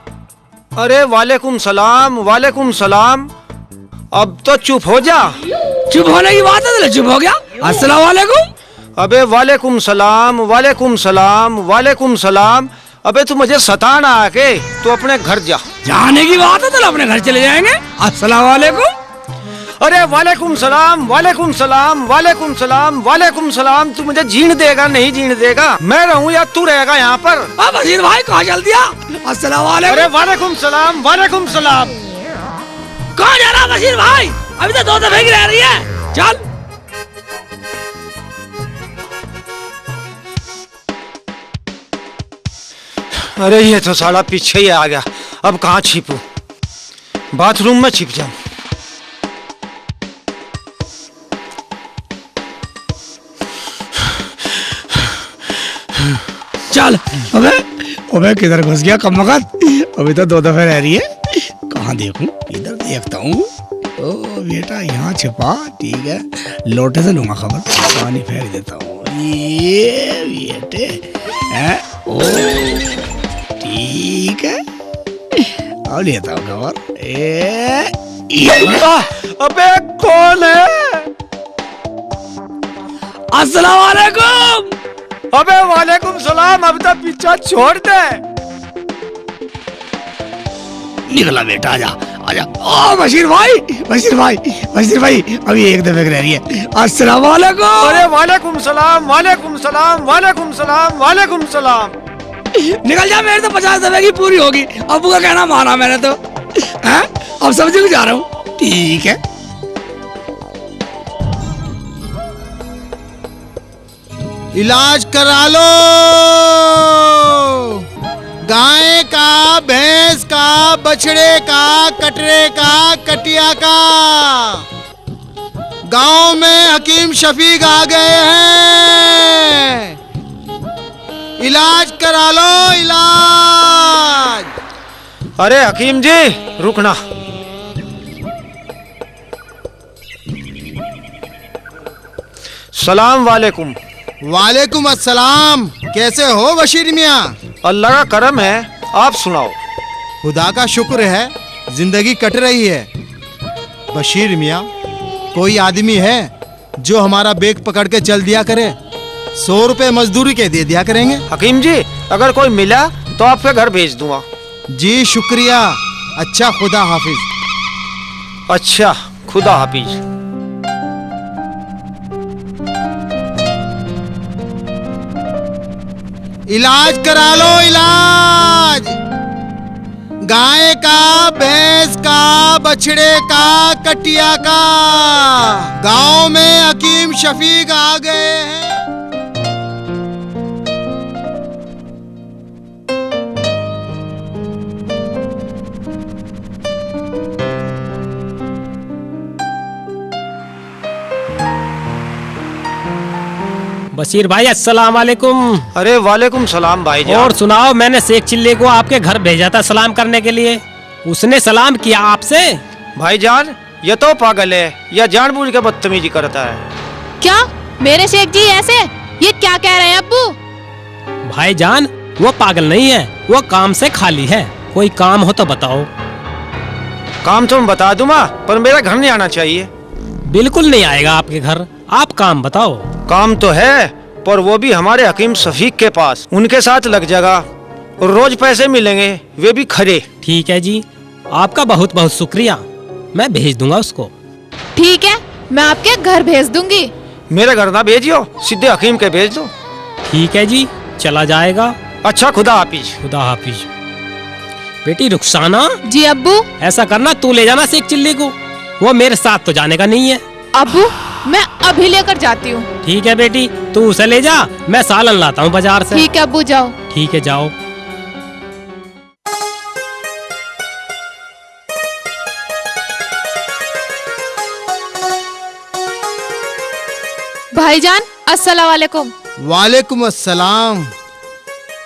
अरे वालेकुम सलाम, वालेकुम सलाम। अब तो चुप हो जा। चुप होने की बात है तो चुप हो गया। अस्सलाम वालेकुम। अबे वालेकुम सलाम, वालेकुम सलाम, वालेकुम सलाम। अबे तू मुझे सताना आके, तू अपने घर जा। जाने की बात है तो अपने घर चले जाएंगे। अस्सलाम वालेकुम। अरे वालेकुम सलाम, वालेकुम सलाम, वालेकुम सलाम, वालेकुम सलाम। तू मुझे जीण देगा नहीं जीण देगा? मैं रहूं या तू रहेगा यहाँ पर? वजीर भाई कहाँ चल दिया? अस्सलाम वालेकुम। अरे वालेकुम सलाम, वालेकुम सलाम। कहाँ जा रहा वजीर भाई? अभी तो 2 दफे की रह रही है। चल। अरे ये तो साला पीछे ही आ गया। अब कहाँ छिपूं? बाथरूम में छिप जाऊं। चल। अबे अबे किधर घुस गया कम वक्त? अभी तो 2 दफे रह रही है। कहाँ देखूं? इधर देखता हूँ। ओ बेटा यहाँ छिपा, ठीक है। लोटे से लूंगा खबर, पानी फेर देता हूँ। ये बेटे है। ओ ठीक है, अब लेता हूँ खबर। अबे कौन है? अस्सलाम वालेकुम। अबे वालेकुम सलाम। अब तो पीछा छोड़ दे। निकला बेटा, आजा आजा। ओ बशीर भाई, बशीर भाई, बशीर भाई, अभी 1 दफे रह रही है। अस्सलाम वालेकुम। अरे वालेकुम सलाम, वालेकुम सलाम, वालेकुम सलाम, वालेकुम सलाम। निकल जा, मेरे तो 50 दफे की पूरी होगी। अबू का कहना माना मैंने तो। हैं? अब सब्जी को जा रहा हूँ। ठीक है। इलाज करा लो। गाय का, भैंस का, बछड़े का, कटरे का, कटिया का। गांव में हकीम शफीक आ गए हैं। इलाज करा लो, इलाज। अरे हकीम जी रुकना। सलाम वालेकुम। वालेकुम अस्सलाम। कैसे हो बशीर मियाँ? अल्लाह का करम है, आप सुनाओ। खुदा का शुक्र है, जिंदगी कट रही है। बशीर मियाँ, कोई आदमी है जो हमारा बेग पकड़ के चल दिया करे? 100 रुपए मजदूरी के दे दिया करेंगे। हकीम जी अगर कोई मिला तो आपके घर भेज दूंगा। जी शुक्रिया। अच्छा खुदा हाफिज। अच्छा खुदा हाफिज। इलाज करा लो, इलाज। गाय का, भैंस का, बछड़े का, कटिया का। गांव में हकीम शफीक आ गए हैं। बशीर भाई अस्सलाम वालेकुम। अरे वालेकुम सलाम भाईजान। और सुनाओ, मैंने शेख चिल्ले को आपके घर भेजा था सलाम करने के लिए। उसने सलाम किया आपसे? भाईजान ये तो पागल है, या जानबूझ के बदतमीजी करता है। क्या मेरे शेख जी ऐसे? ये क्या कह रहे हैं अब्बू? भाईजान वो पागल नहीं है, वो काम से खाली है। कोई काम हो तो बताओ। काम तो मैं बता दूंगा, पर मेरा घर नहीं आना चाहिए। बिल्कुल नहीं आएगा आपके घर। आप काम बताओ। काम तो है, पर वो भी हमारे हकीम शफीक के पास। उनके साथ लग जाएगा और रोज पैसे मिलेंगे, वे भी खरे। ठीक है जी, आपका बहुत बहुत शुक्रिया। मैं भेज दूंगा उसको। ठीक है, मैं आपके घर भेज दूंगी। मेरे घर ना भेजियो, सीधे हकीम के भेज दो। ठीक है जी, चला जाएगा। अच्छा खुदा हाफिज। खुदा हाफिज। बेटी रुखसाना। जी अब्बू। ऐसा करना, तू ले जाना शेख चिल्ली को, वो मेरे साथ तो जाने का नहीं है। अब्बू मैं अभी लेकर जाती हूँ। ठीक है बेटी, तू उसे ले जा, मैं सालन लाता हूँ बाजार से। ठीक है अब्बू, जाओ। ठीक है जाओ। भाईजान अस्सलाम वालेकुम। वालेकुम अस्सलाम।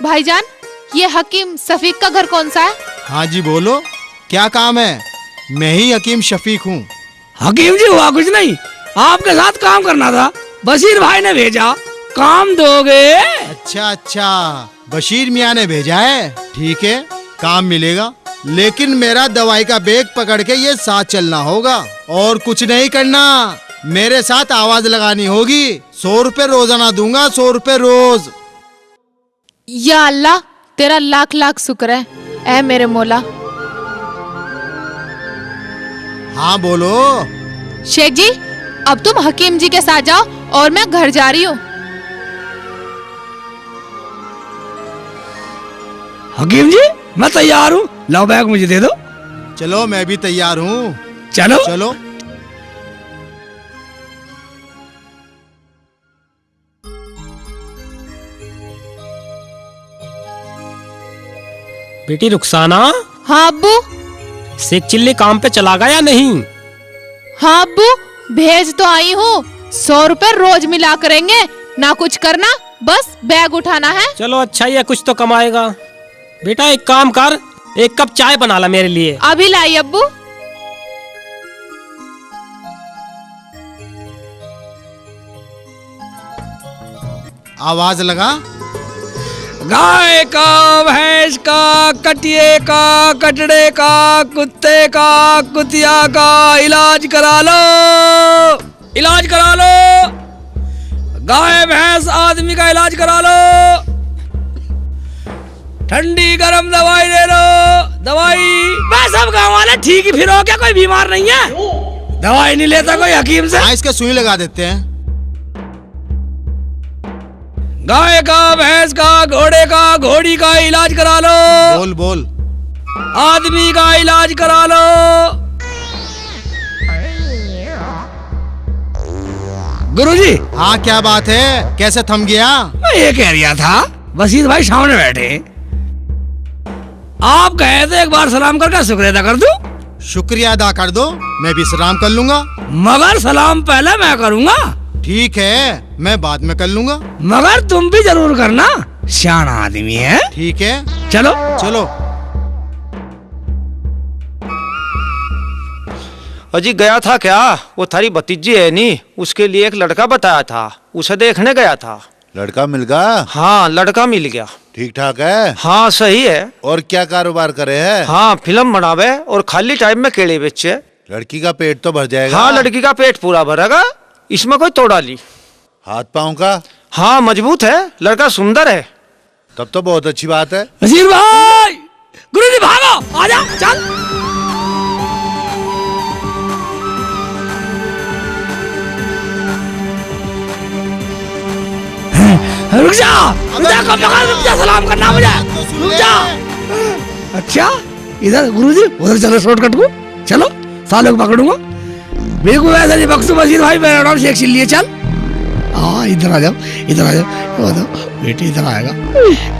भाईजान ये हकीम शफीक का घर कौन सा है? हाँ जी बोलो, क्या काम है? मैं ही हकीम शफीक हूँ। हकीम जी हुआ कुछ नहीं, आपके साथ काम करना था, बशीर भाई ने भेजा, काम दोगे? अच्छा अच्छा, बशीर मियाँ ने भेजा है, ठीक है काम मिलेगा, लेकिन मेरा दवाई का बैग पकड़ के ये साथ चलना होगा और कुछ नहीं करना। मेरे साथ आवाज लगानी होगी। 100 रुपए रोजाना दूंगा, 100 रुपए रोज। या अल्लाह तेरा लाख लाख शुक्र है ऐ मेरे मौला। हाँ बोलो। शेख जी अब तुम हकीम जी के साथ जाओ और मैं घर जा रही हूँ। हकीम जी मैं तैयार हूँ, लाओ बैग मुझे दे दो। चलो मैं भी तैयार हूँ। चलो चलो। बेटी रुखसाना, हाँ अब्बू। शेख चिल्ली काम पे चला गया या नहीं? हाँ अब्बू भेज तो आई हूँ, 100 रुपए रोज मिला करेंगे, ना कुछ करना बस बैग उठाना है। चलो अच्छा ही है, कुछ तो कमाएगा। बेटा एक काम कर, 1 कप चाय बना ला मेरे लिए। अभी लाई अब्बू। आवाज लगा। गाय का, भैंस का, कटिए का, कटड़े का, कुत्ते का, कुतिया का इलाज करा लो, इलाज करा लो। गाय भैंस आदमी का इलाज करा लो। ठंडी गरम दवाई दे लो, दवाई। मैं सब गाँव वाले ठीक ही फिर हो क्या, कोई बीमार नहीं है? दवाई नहीं लेता कोई हकीम से? हाँ इसके सुई लगा देते हैं। गाय का, भैंस का, घोड़े का, घोड़ी का इलाज करा लो। बोल बोल। आदमी का इलाज करा लो। गुरुजी। हाँ क्या बात है, कैसे थम गया? मैं ये कह रहा था, बशीर भाई सामने बैठे, आप कहे थे एक बार सलाम करके शुक्र अदा कर दूं। शुक्रिया अदा कर दो, मैं भी सलाम कर लूंगा। मगर सलाम पहले मैं करूंगा। ठीक है मैं बाद में कर लूंगा। मगर तुम भी जरूर करना, सियाना आदमी है। ठीक है चलो चलो। अजी गया था क्या? वो थारी भतीजी है नी, उसके लिए एक लड़का बताया था, उसे देखने गया था। लड़का मिल गया? हाँ लड़का मिल गया। ठीक ठाक है? हाँ सही है। और क्या कारोबार करे है? हाँ फिल्म बनावे और खाली टाइम में केले बेचे। लड़की का पेट तो भर जाएगा? हाँ लड़की का पेट पूरा भरेगा, इसमें कोई तोड़ा ली। हाथ पाँव का? हाँ मजबूत है, लड़का सुंदर है। तब तो बहुत अच्छी बात है। बशीर भाई, गुरुजी भागो, आजा चल। रुक जा, रुक जा, कब लगा, रुक जा, सलाम करना मुझे, रुक जा। अच्छा इधर गुरुजी, उधर चलो शॉर्टकट को, चलो सालों को पकड़ूंगा। बिल्कुल वैसे नहीं बख्शो बशीर भाई, मेरा नाम शेख चिल्ली, चल। हाँ इधर आ जाओ, इधर आ जाओ, बेटी इधर आएगा।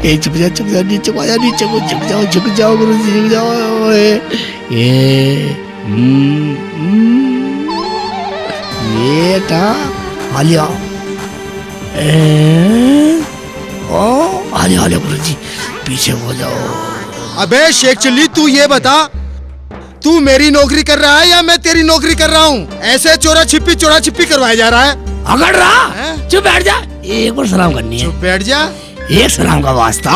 ये चुप जा, चुप जा, नीचे को आजा, नीचे को झुक जाओ गुरुजी, झुक जाओ। ये था आलिया, आलिया आलिया गुरुजी, पीछे हो जाओ। अबे शेख चिल्ली तू ये बता, तू मेरी नौकरी कर रहा है या मैं तेरी नौकरी कर रहा हूँ? ऐसे चोरा छिपी करवाया जा रहा है। अगर रहा चुप बैठ जा, एक बार सलाम करनी है। चुप बैठ जा, एक सलाम का वास्ता।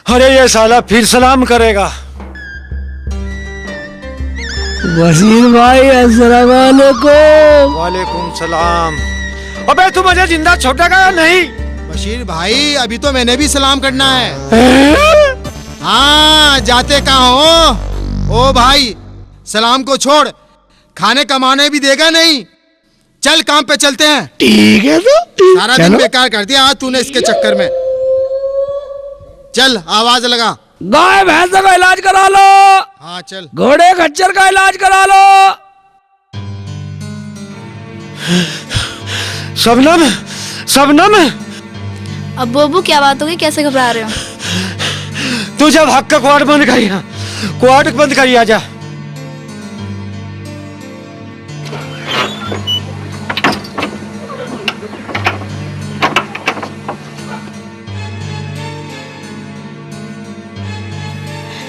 अरे ये साला फिर सलाम करेगा। बशीर भाई अस्सलाम वालेकुम। वालेकुम सलाम। अबे तू मुझे जिंदा छोड़ेगा या नहीं? बशीर भाई अभी तो मैंने भी सलाम करना है। हाँ जाते कहाँ हो? ओ भाई सलाम को छोड़, खाने कमाने भी देगा नहीं। चल काम पे चलते हैं। ठीक है तो सारा दिन बेकार कर दिया आज तूने इसके चक्कर में। चल आवाज लगा। गाय भैंस का इलाज करा लो। हाँ चल। घोड़े खच्चर का इलाज करा लो। शबनम, शबनम। अब अबू क्या बात होगी, कैसे घबरा रहे हो? तू जब हक का क्वार्ट बंद करिया, क्वार्ट बंद करिया जा।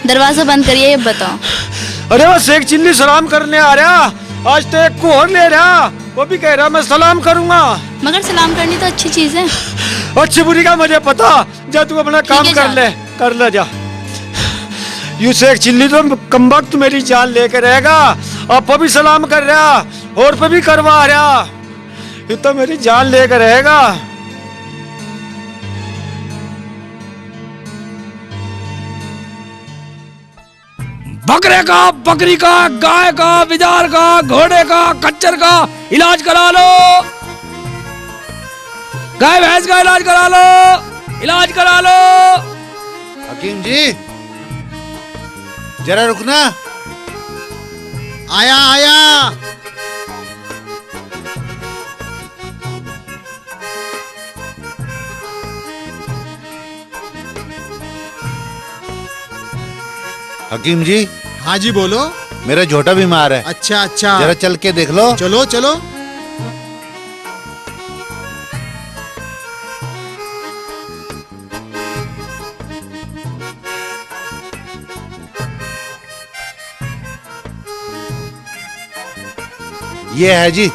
दरवाजा बंद करिए, ये बताओ। अरे वो शेख चिल्ली सलाम करने आ रहा, आज तो एक को और ले रहा, वो भी कह रहा मैं सलाम करूंगा। मगर सलाम करनी तो अच्छी चीज है। अच्छी बुरी का मुझे पता, जा तू अपना काम कर ले जा। यू शेख चिल्ली तो कम वक्त मेरी जान लेके रहेगा, आप भी सलाम कर रहा और पे भी करवा रहा, ये तो मेरी जान लेके रहेगा। बकरे का, बकरी का, गाय का, बिजार का, घोड़े का, खच्चर का इलाज करा लो। गाय भैंस का इलाज करा लो, इलाज करा लो। हकीम जी जरा रुकना। आया आया। हकीम जी। हाँ जी बोलो। मेरा झोटा बीमार है। अच्छा अच्छा, जरा चल के देख लो। चलो चलो। ये है जी।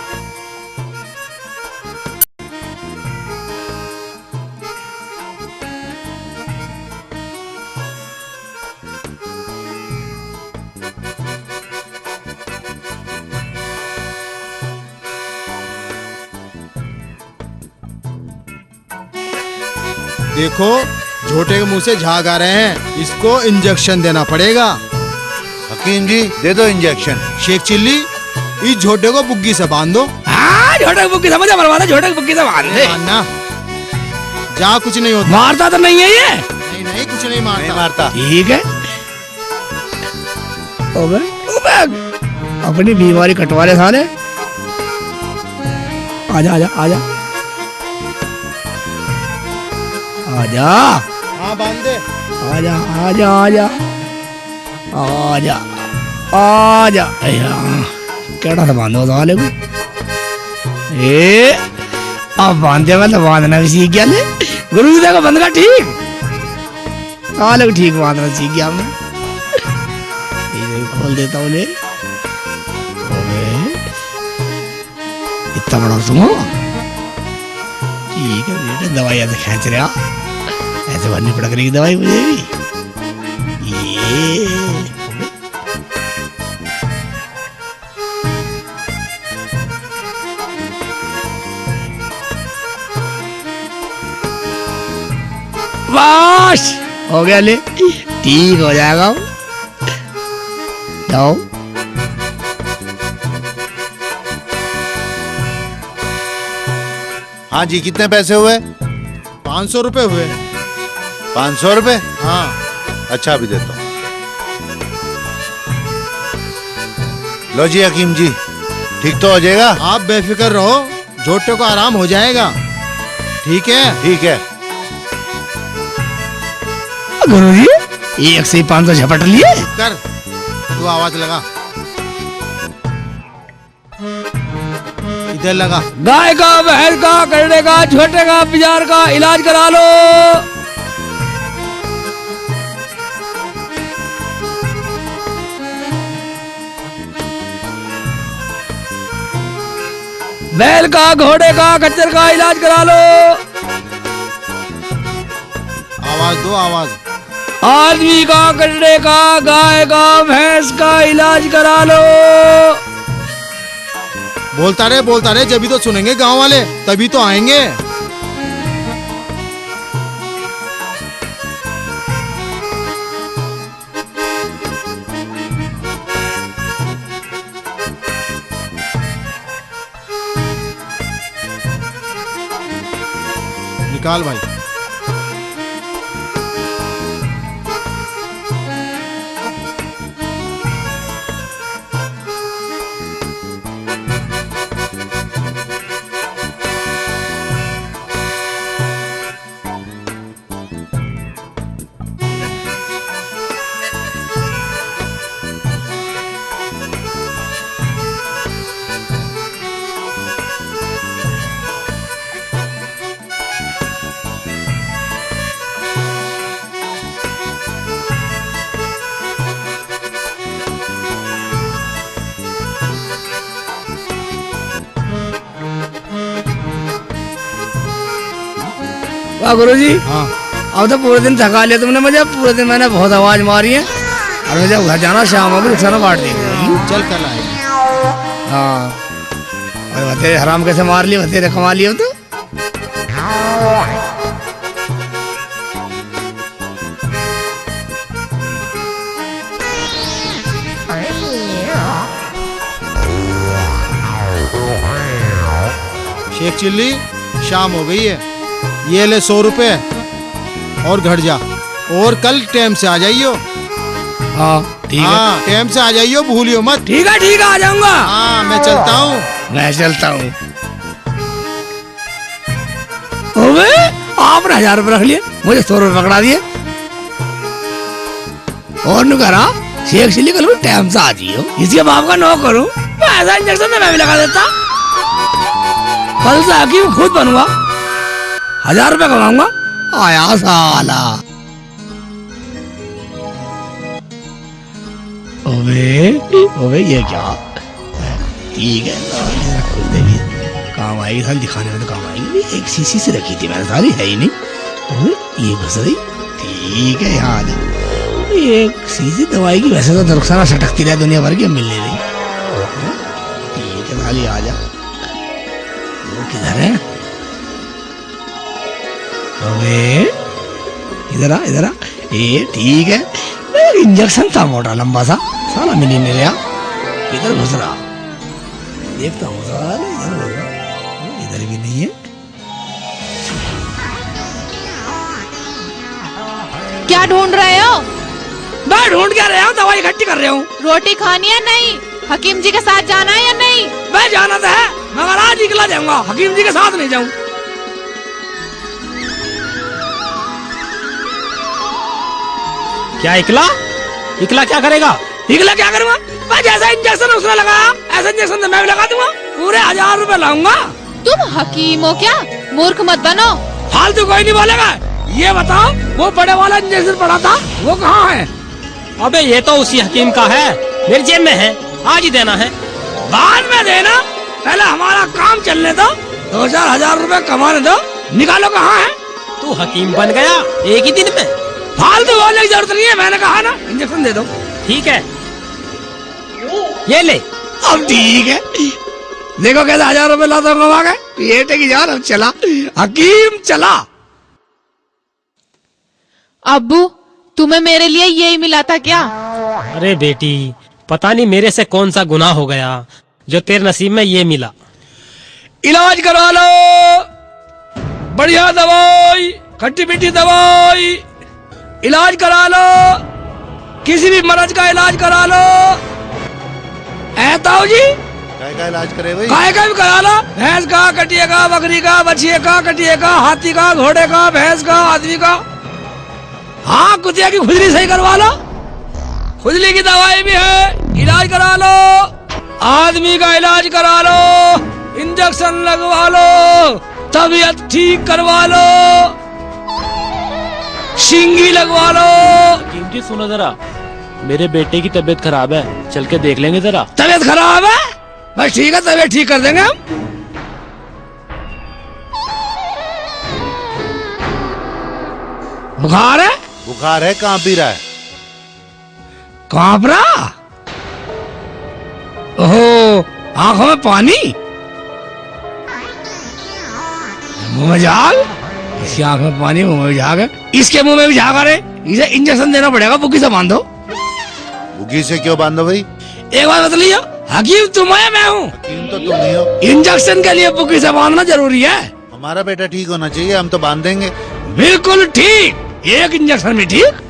देखो झोटे के मुंह से झाग आ रहे हैं, इसको इंजेक्शन देना पड़ेगा। हकीम जी दे दो इंजेक्शन। शेख चिल्ली इस झोटे को बुग्गी से बांध दो। हाँ, झोटे की बुग्गी समझ मरवाना, झोटे की बुग्गी से बांध दे। ना जा, कुछ नहीं होता। मारता तो नहीं है ये? नहीं नहीं, कुछ नहीं मारता। नहीं मारता। ठीक है। अपनी बीमारी कटवा ले साले। आजा आजा आजा आजा। हाँ बांध दे। आजा आजा आजा आजा आजा। केड़ा तो बांधो साले को। ए अब बांधे वाला बांधना भी सीख गया ले। गुरु जी देखो बंद का ठीक, साले को ठीक बांधना सीख गया मैं। खोल देता हूँ ले। इतना बड़ा तुम हो। ठीक है बेटा, दवाई ऐसे खींच रहा, ऐसे भरनी पड़क रही दवाई मुझे भी। ये बस हो गया ले, ठीक हो जाएगा। जाओ। हाँ जी, कितने पैसे हुए? 500 रुपए हुए। 500 रुपए? हाँ। अच्छा अभी देता हूँ। लो जी हकीम जी, ठीक तो हो जाएगा? आप बेफिक्र रहो, झोटे को आराम हो जाएगा। ठीक है? ठीक है। गुरु जी 1 से 500 झपट लिए। कर तू आवाज लगा, इधर लगा। गाय का, भैंस का, गधे का, छोटे का, बिजार का इलाज करा लो। बैल का, घोड़े का, खच्चर का इलाज करा लो। आवाज दो, आवाज। आदमी का, गड्ढे का, गाय का, भैंस का इलाज करा लो। बोलता रहे, जब भी तो सुनेंगे गांव वाले, तभी तो आएंगे। निकाल भाई। वाह गुरुजी। हाँ अब तो पूरे दिन थका लिया तुमने मुझे, पूरे दिन मैंने बहुत आवाज मारी है, और मुझे घर जाना, शाम को रुखसाना बांट देंगे। चल कल आएंगे। हाँ और बतेरे हराम कैसे मार लिए, बतेरे कमा लिए हो तो। शेख चिल्ली शाम हो गई है, ये ले 100 रुपए और घर जा, और कल टाइम से आ जाइयो। हाँ ठीक है। हाँ टाइम से आ जाइयो, भूलियो मत। ठीक है आ जाऊंगा। हाँ मैं चलता हूँ। मैं चलता हूँ। अबे आपने 1000 रुपए रख लिए, मुझे 100 रुपए पकड़ा दिए। और नु करा शेख चिल्ली कल टाइम से आ जियो, इसके बाप का नौ करूँ, ऐसा इंजेक्शन तो मैं भी लगा देता। कल से हकीम खुद बनूंगा, 1000 रुपए कमाऊंगा। आया साला। ओबे ये क्या? ठीक है खुल देगी, काम आएगी, साल दिखाने में तो काम आएगी। एक शीशी से रखी थी मैंने, सारी है ही नहीं। ये घुस रही, ठीक है यहाँ आ जा। एक शीशी दवाई की वैसे तो रुखसाना सटकती रहे दुनिया भर की, मिल नहीं रही। ठीक है साली आ जा। वो किधर है? अबे इधर आ। ये ठीक है, इंजेक्शन था मोटा लंबा सा, साला मिली नहीं रहा। किधर घुस रहा? देखता हूँ साले, इधर भी नहीं है। क्या ढूंढ रहे हो? मैं ढूंढ क्या रहा हूँ, दवाई इकट्ठी कर रहा हूँ। रोटी खानी है नहीं? हकीम जी के साथ जाना है या नहीं? मैं जाना तो है, मगर आज निकला जाऊंगा, हकीम जी के साथ नहीं जाऊँ। क्या इकला क्या करेगा? इकला क्या करूँगा? मैं जैसा इंजेक्शन उसने लगाया, ऐसा इंजेक्शन तो मैं भी लगा दूंगा। पूरे 1000 रुपए लाऊंगा। तुम हकीम हो क्या? मूर्ख मत बनो। फालतू कोई नहीं बोलेगा। ये बताओ वो बड़े वाला इंजेक्शन पड़ा था, वो कहाँ है? अबे ये तो उसी हकीम का है, मेरी जेब में है, आज ही देना है। बाद में देना, पहले हमारा काम चलने दो, 2-4 हजार रुपए कमाने दो। निकालो कहाँ है? तू हकीम बन गया एक ही दिन में। फालतू बोलने की जरूरत नहीं है, मैंने कहा ना इंजेक्शन दे दो। ठीक है ये ले। अब ठीक है, देखो कैसे 1000 रुपए लाता हूँ कमा के, पेटे की जान। अब चला हकीम, चला। अब्बू तुम्हें मेरे लिए यही मिला था क्या? अरे बेटी पता नहीं मेरे से कौन सा गुनाह हो गया जो तेरे नसीब में ये मिला। इलाज करवा लो, बढ़िया दवाई, खट्टी मीठी दवाई, इलाज करा लो, किसी भी मर्ज का इलाज करा लो। ताऊ जी काय का इलाज करे भाई? काय का भी करा लो, भैंस का, कटिए का, बकरी का, बछिए का, कटिए का, हाथी का, घोड़े का, भैंस का, आदमी का। हाँ कुतिया की खुजली सही करवा लो, खुजली की दवाई भी है, इलाज करा लो। आदमी का इलाज करा लो, इंजेक्शन लगवा लो, तबीयत ठीक करवा लो, शिंगी लगवा लो। हकीम जी सुनो जरा, मेरे बेटे की तबीयत खराब है, चल के देख लेंगे जरा। तबीयत खराब है? बस ठीक है, तबीयत ठीक कर देंगे हम। बुखार है? बुखार है, कांप भी रहा है। कांप रहा? ओहो, आंखों में पानी, मुंह में झाग। इसकी आंख में पानी, मुंह में झाग है, इसके मुंह में भी झाग आ रहे। इसे इंजेक्शन देना पड़ेगा, बुकी से बांधो। बुगी से क्यों बांधो भाई? एक बात बतलिए, हकीम तुम है मैं हूँ? हकीम तो तुम ही हो। इंजेक्शन के लिए बुकी से बांधना जरूरी है। हमारा बेटा ठीक होना चाहिए, हम तो बांध देंगे। बिल्कुल ठीक, एक इंजेक्शन में ठीक।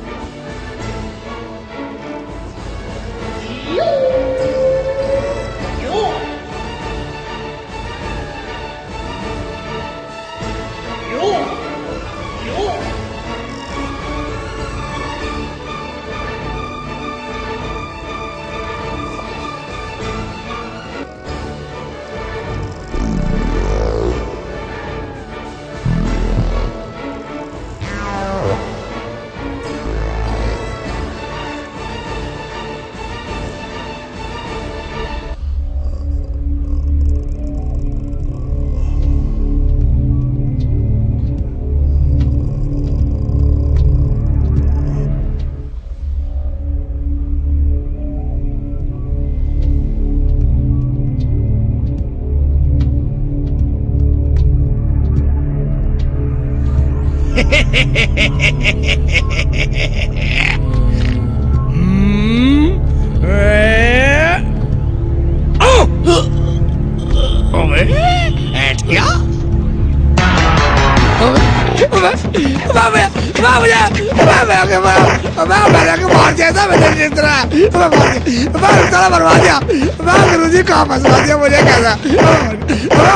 गुरुजी कहाँ फंसवा दिया मुझे कैसा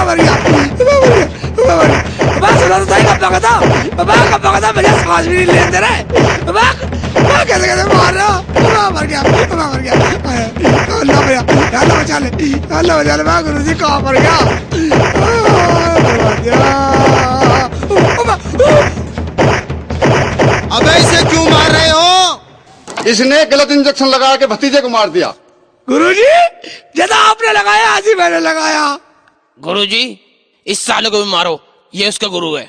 मर गया सुना तो सही कब लगा था मुझे सांस भी नहीं लेने दे रहे कैसे कैसे मार रहा मर गया अल्लाह भैया अल्लाह बचा ले गुरुजी कहाँ मर गया अबे इसे क्यों मार रहे हो? इसने गलत इंजेक्शन लगा के भतीजे को मार दिया। गुरुजी जैसा आपने लगाया आज ही मैंने लगाया। गुरुजी इस साले को भी मारो, ये उसका गुरु है।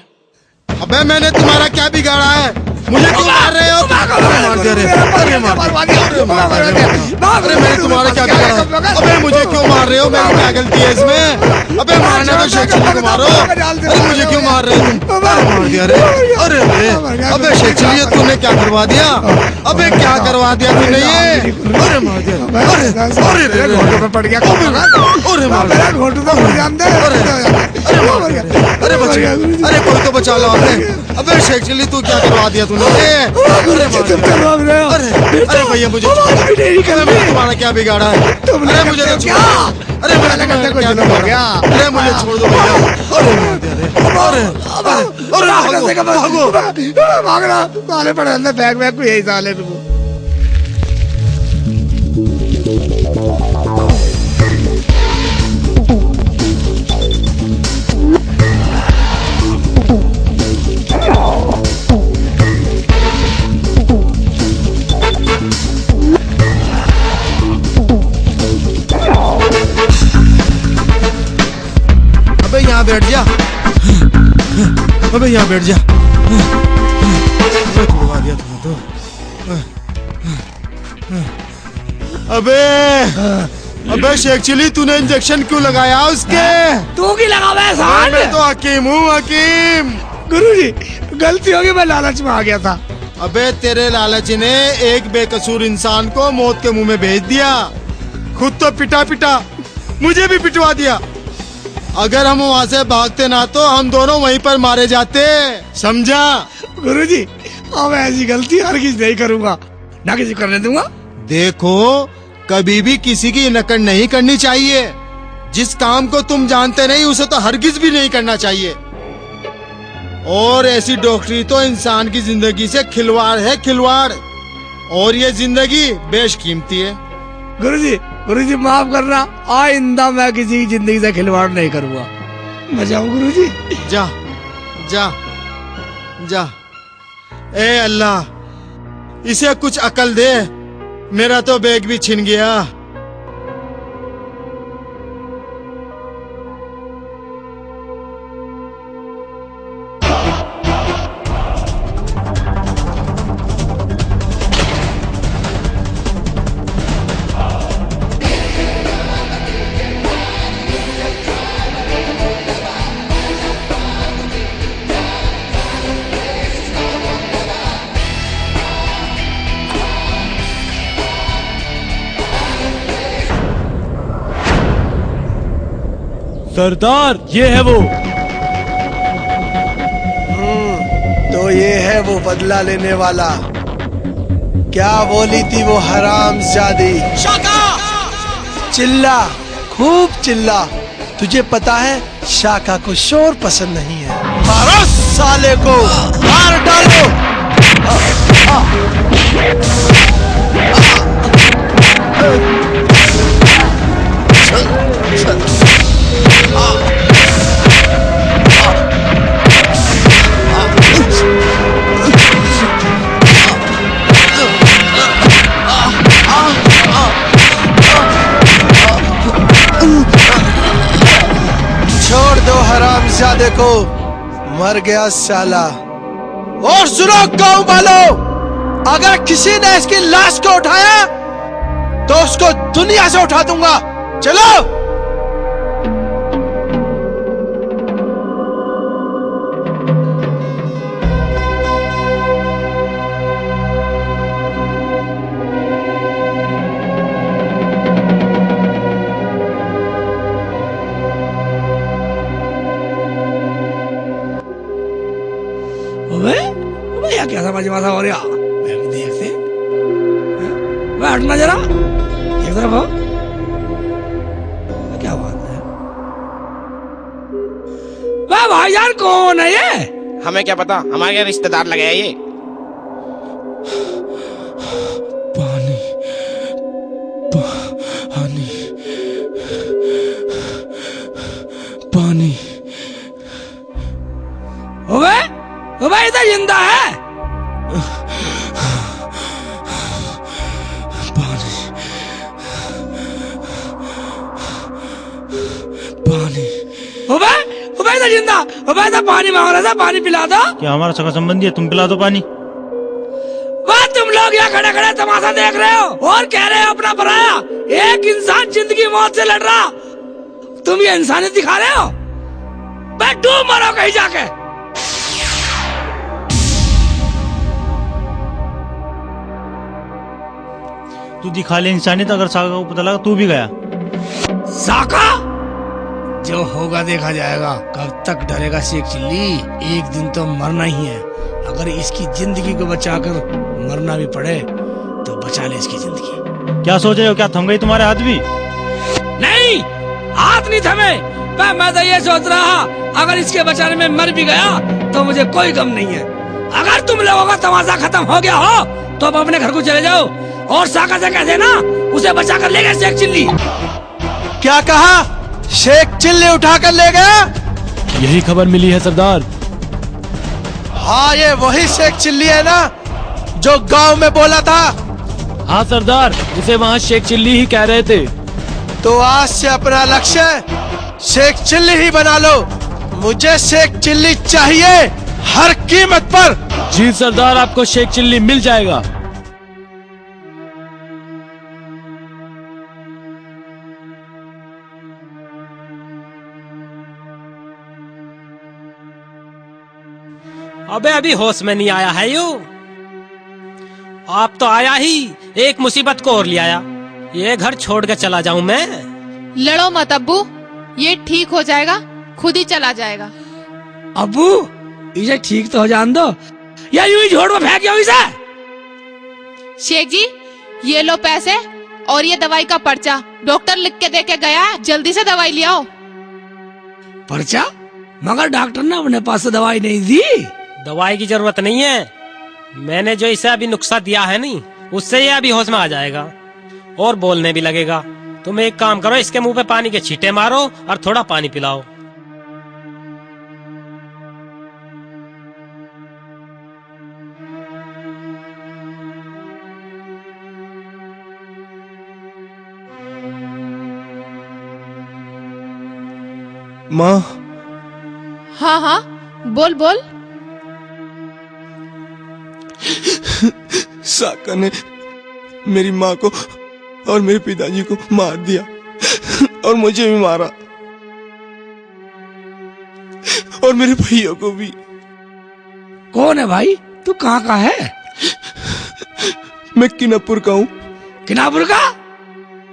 अबे मैंने तुम्हारा क्या बिगाड़ा है? मुझे क्यों मार रहे हो? अरे मैंने तुम्हारा क्या बिगाड़ा? अबे मुझे क्यों मार रहे हो? मेरी क्या गलती है इसमें? अबे मारना तो शेख चिल्ली को मारो। अरे मुझे क्यों मार रहे हो तुम? मार दिया रे। अरे अबे शेख चिल्ली तूने क्या करवा दिया? अबे क्या करवा दिया तूने ये? अरे मार दिया। अरे घोटू पे पड़ गया। अरे मार दिया घोटू तो मुझे जान दे। अरे बच गया। अरे कोई तो बचा लो आपने। अबे शेख चिल्ली तू क्या करवा दिया तूने? अरे भैया मुझे तुम्हारा क्या बिगाड़ा है? अरे मुझे तो क्या? अरे मैंने कुछ हो गया। अरे मुझे छोड़ दो भैया। अरे भागना साले पड़े अंदर बैग को यही साले को। यहाँ बैठ जा। अबे यहाँ बैठ जा। छुड़वा दिया तुमने तो। अबे शेख चिल्ली तूने इंजेक्शन क्यों लगाया उसके? तू की लगा? मैं तो हकीम हूँ हकीम। गुरुजी गलती होगी, मैं लालच में आ गया था। अबे तेरे लालच ने एक बेकसूर इंसान को मौत के मुंह में भेज दिया। खुद तो पिटा मुझे भी पिटवा दिया। अगर हम वहाँ से भागते ना तो हम दोनों वहीं पर मारे जाते, समझा? गुरुजी अब ऐसी गलती हरगिज नहीं करूँगा, ना किसी करने दूंगा। देखो कभी भी किसी की नकल नहीं करनी चाहिए। जिस काम को तुम जानते नहीं उसे तो हरगिज भी नहीं करना चाहिए। और ऐसी डॉक्टरी तो इंसान की जिंदगी से खिलवाड़ है, खिलवाड़। और ये जिंदगी बेशकीमती है। गुरुजी माफ करना, आइंदा मैं किसी की जिंदगी से खिलवाड़ नहीं करूँगा। मैं जाऊँ गुरुजी? जा जा जा। ए अल्लाह इसे कुछ अकल दे, मेरा तो बैग भी छिन गया। सरदार ये है वो। तो ये है वो बदला लेने वाला। क्या बोली थी वो हरामजादी? चिल्ला, खूब चिल्ला। तुझे पता है शाका को शोर पसंद नहीं है। मारो साले को, मार डालो। छोड़ दो हरामजादे को, मर गया साला। और सुनो गाँव वालों, अगर किसी ने इसकी लाश को उठाया तो उसको दुनिया से उठा दूंगा। चलो। या क्या समझ में हो रहा? मैं भी देखते वह हटना जरा एक तरफ हो। क्या बात है? वह भाईजान कौन है ये? हमें क्या पता, हमारे यहाँ रिश्तेदार लगे हैं ये। पानी पानी पानी ओबे इधर जिंदा है। पानी पानी ओबे इधर जिंदा। ओबे इधर पानी मांग रहा था, पानी पिला दो। क्या हमारा सगा संबंधी है? तुम पिला दो पानी। वाह, तुम लोग यहाँ खड़े खड़े तमाशा देख रहे हो और कह रहे हो अपना पराया। एक इंसान जिंदगी मौत से लड़ रहा, तुम ये इंसानियत दिखा रहे हो? बे डूब मरो कहीं जाके। तू दिखा ले इंसानियत, अगर साका को पता लगा तू भी गया। साका जो होगा देखा जाएगा। कब तक डरेगा शेख चिल्ली? एक दिन तो मरना ही है। अगर इसकी जिंदगी को बचाकर मरना भी पड़े तो बचा ले इसकी जिंदगी। क्या सोच रहे हो? क्या थम गई तुम्हारे हाथ भी? नहीं, हाथ नहीं थमे। मैं तो ये सोच रहा, अगर इसके बचाने में मर भी गया तो मुझे कोई गम नहीं है। अगर तुम लोगों का तमाशा खत्म हो गया हो तो अब अपने घर को चले जाओ और साका से कह देना उसे बचा कर ले गए शेख चिल्ली। क्या कहा? शेख चिल्ली उठा कर ले गया? यही खबर मिली है सरदार। हाँ, ये वही शेख चिल्ली है ना जो गांव में बोला था? हाँ सरदार, उसे वहाँ शेख चिल्ली ही कह रहे थे। तो आज से अपना लक्ष्य शेख चिल्ली ही बना लो। मुझे शेख चिल्ली चाहिए हर कीमत पर। जी सरदार, आपको शेख चिल्ली मिल जाएगा। अबे अभी होश में नहीं आया है यू? आप तो आया ही एक मुसीबत को और ले आया। ये घर छोड़ के चला जाऊं मैं? लड़ो मत अब्बू, ये ठीक हो जाएगा, खुद ही चला जाएगा। अबू इसे ठीक तो हो जान दो या यूं ही झोड़ में फेंक जाओ इसे। शेख जी, ये लो पैसे और ये दवाई का पर्चा। डॉक्टर लिख के दे के गया है, जल्दी से दवाई ले आओ। पर्चा? मगर डॉक्टर ने अपने पास से दवाई नहीं दी। दवाई की जरूरत नहीं है। मैंने जो इसे अभी नुस्खा दिया है नहीं, उससे ये अभी होश में आ जाएगा और बोलने भी लगेगा। तुम एक काम करो, इसके मुंह पे पानी के छींटे मारो और थोड़ा पानी पिलाओ। माँ। हाँ हाँ, बोल बोल। साका ने मेरी माँ को और मेरे पिताजी को मार दिया और मुझे भी मारा और मेरे भैया को भी। कौन है भाई? तू कहाँ का है? मैं किनापुर का हूँ। किनापुर का?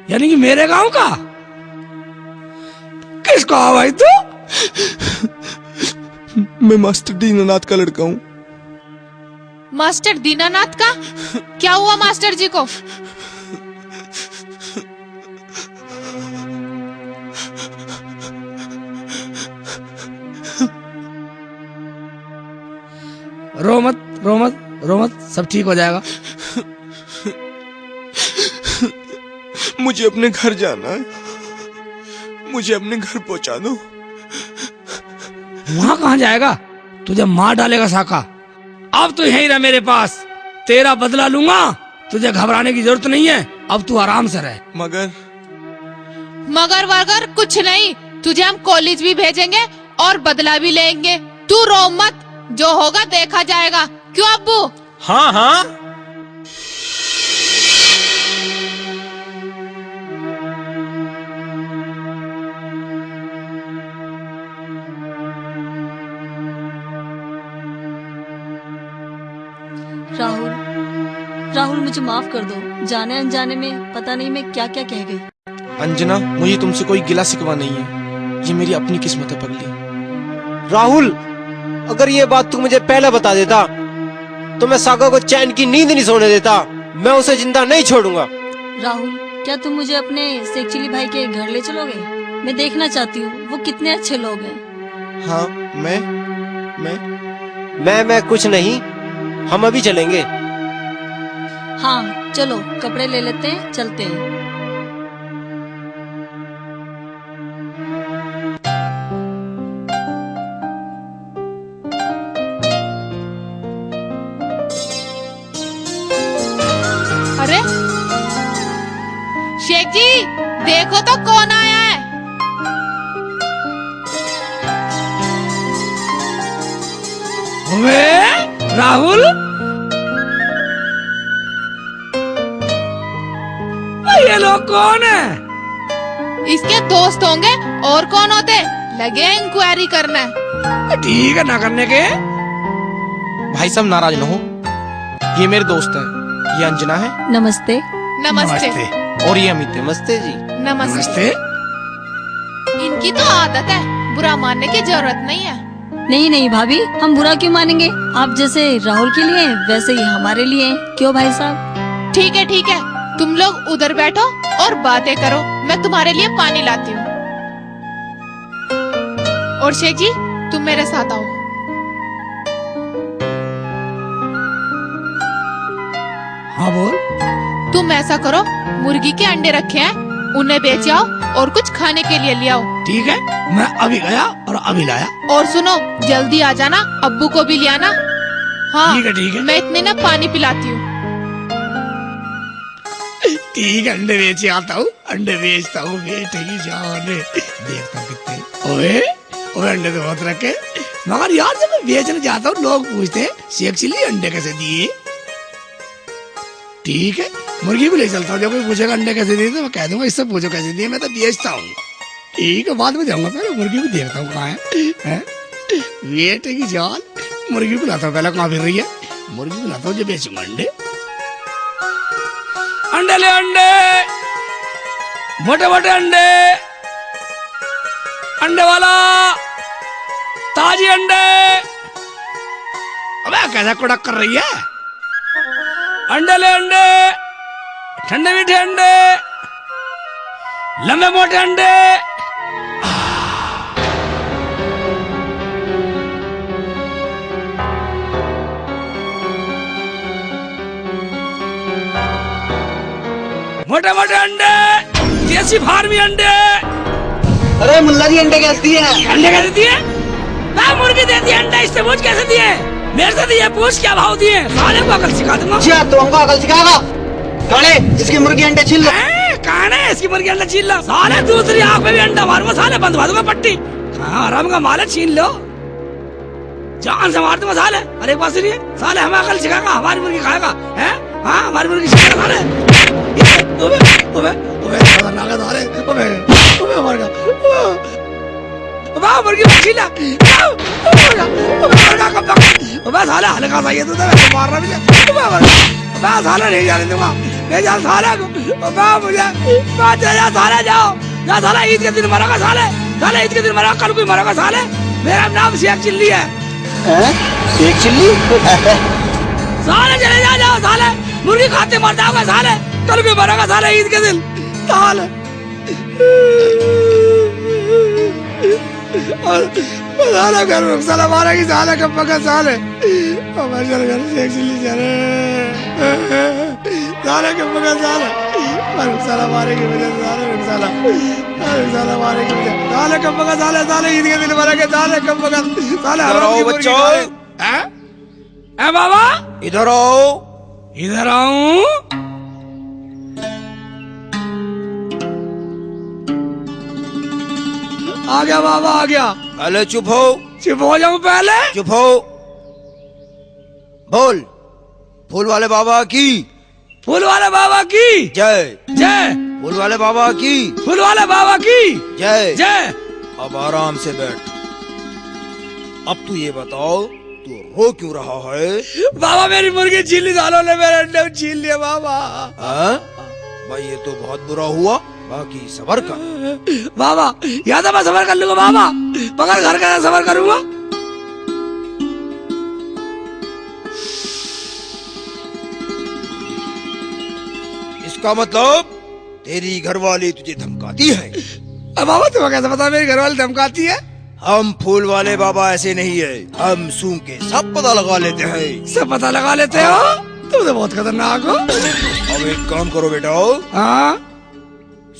यानी कि मेरे गांव का? किसका भाई तू? मैं मास्टर दीनानाथ का लड़का हूँ। मास्टर दीनानाथ का? क्या हुआ मास्टर जी को? रो मत रो मत रो मत, सब ठीक हो जाएगा। मुझे अपने घर जाना है, मुझे अपने घर पहुंचा दो। वहां कहाँ जाएगा? तुझे मार डालेगा साका। अब तो यहीं रह मेरे पास, तेरा बदला लूंगा। तुझे घबराने की जरूरत नहीं है, अब तू आराम से रह। मगर वगर कुछ नहीं, तुझे हम कॉलेज भी भेजेंगे और बदला भी लेंगे। तू रो मत, जो होगा देखा जाएगा। क्यों अब्बू? हाँ हाँ। राहुल मुझे माफ कर दो। जाने अनजाने में पता नहीं मैं क्या क्या कह गई। अंजना, मुझे तुमसे कोई गिला शिकवा नहीं है, ये मेरी अपनी किस्मत है पगली। राहुल, अगर ये बात तू मुझे पहले बता देता तो मैं सागा को चैन की नींद नहीं सोने देता। मैं उसे जिंदा नहीं छोड़ूंगा। राहुल, क्या तुम मुझे अपने शेख चिली भाई के घर ले चलोगे? मैं देखना चाहती हूँ वो कितने अच्छे लोग हैं। हाँ, मैं कुछ नहीं, हम अभी चलेंगे। हाँ चलो, कपड़े ले लेते हैं, चलते हैं। अरे शेख जी, देखो तो कौन आया है। राहुल, ये लोग कौन है? इसके दोस्त होंगे, और कौन होते? लगे इंक्वायरी करने। ठीक है, ना करने के। भाई साहब नाराज न हो, ये मेरे दोस्त है, ये अंजना है। नमस्ते। नमस्ते। और ये अमित है। नमस्ते जी। नमस्ते। इनकी तो आदत है, बुरा मानने की जरूरत नहीं है। नहीं नहीं भाभी, हम बुरा क्यों मानेंगे? आप जैसे राहुल के लिए वैसे ही हमारे लिए। क्यों भाई साहब? ठीक है ठीक है, तुम लोग उधर बैठो और बातें करो, मैं तुम्हारे लिए पानी लाती हूँ। और शेख जी, तुम मेरे साथ आओ। हाँ बोल। तुम ऐसा करो, मुर्गी के अंडे रखे हैं, उन्हें बेच आओ और कुछ खाने के लिए ले आओ। ठीक है, मैं अभी गया और अभी लाया। और सुनो, जल्दी आ जाना, अब्बू को भी ले आना। हाँ ठीक है। मैं इतने ना पानी पिलाती हूँ। ठीक है, अंडे बेच आता हूँ, अंडे बेचता हूँ, बेटे की जान। देखता हूँ कितने। ओए अंडे तो बहुत रखे, मगर यार जब मैं बेचने जाता हूँ लोग पूछते हैं शेख चिली अंडे कैसे दिए। ठीक है, मुर्गी को ले चलता हूँ, जब कोई पूछेगा अंडे कैसे दिए तो मैं कह दूंगा इससे पूछो कैसे दिए, मैं तो बेचता हूँ। ठीक है, बाद में जाऊंगा, पहले मुर्गी को देखता हूँ कहाँ है। बेटे की जान, मुर्गी को लाता हूँ, पहले कहाँ फिर रही है, मुर्गी को लाता हूँ जो बेचूंगा अंडे। अंडे ले, अंडे, मोटे मोटे अंडे, अंडे वाला, ताजी अंडे। अबे कैसा कुड़क कर रही है? अंडे ले, अंडे, ठंडे मीठे अंडे, लंबे मोटे अंडे। मोटे मोटे अंडे, देसी फार्मी अंडे। अरे मुल्ला जी, अंडे कैसे दिए? अंडे कैसे दिए? मैं मुर्गी देती है अंडे, इससे पूछ कैसे दिए? मेरे से दिए, पूछ क्या भाव दिए? साले को अकल सिखा दूंगा। अच्छा, तो हमको अकल सिखाएगा? काने, इसकी मुर्गी अंडे छील लो। काने, इसकी मुर्गी अंडे छील लो। साले दूसरी आंख में भी अंडा मारूंगा, साले बंधवा दूंगा पट्टी। हाँ, आराम का माल है, छीन लो, जान से मार दूंगा साले। अरे एक बात सुनिए, साले हमें अकल सिखाएगा, हमारी मुर्गी खाएगा है? हाँ, हमारी मुर्गी सिखाएगा साले। मुर्गी छीला, साले हल्का सा ये तो मारना भी साले नहीं जाने दूंगा, नहीं जा साले मुझे साले जाओ जा, साला ईद के दिन मरेगा साले, साले ईद के दिन मरेगा, कल कोई मरेगा साले। मेरा नाम शेख चिल्ली है। शेख चिल्ली? साले चले जाओ साले, मुर्गी खाते मर जाओगे साले, कल कोई मरेगा साले ईद के दिन साले। साले घर में साला मारेगी साले, कब पका साले हमारे घर शेख चिल्ली चले साले, कब पका साले साला मारेगी मुझे साले, साला मारेगी मुझे साले, कब पका साले, साले ईद के दिन मरेंगे साले, कब पका साले। आओ बच्चों। ए बाबा, इधर आओ। इधर आऊं? आ गया बाबा, आ गया। पहले चुप हो। चुप हो जाऊं पहले? चुप हो। बोल, फूल वाले बाबा की। फूल वाले बाबा की जय। जय। फूल वाले बाबा की। फूल वाले बाबा की जय। जय। अब आराम से बैठ। अब तू ये बताओ, तू रो क्यों रहा है? बाबा मेरी मुर्गी छीन ली सालों ने, मेरे अंडे छीन लिए बाबा। भाई ये तो बहुत बुरा हुआ, बाकी सबर कर। बाबा या तो मैं सबर कर लूंगा बाबा, मगर घर का सबर करूंगा। इसका मतलब तेरी घरवाली तुझे धमकाती है। अब बाबा तुम्हें कैसे पता मेरी घरवाली धमकाती है? हम फूल वाले बाबा ऐसे नहीं है, हम सूंघ के सब पता लगा लेते हैं। सब पता लगा लेते हो? तुम तो बहुत खतरनाक हो। अब एक काम करो बेटा, हाँ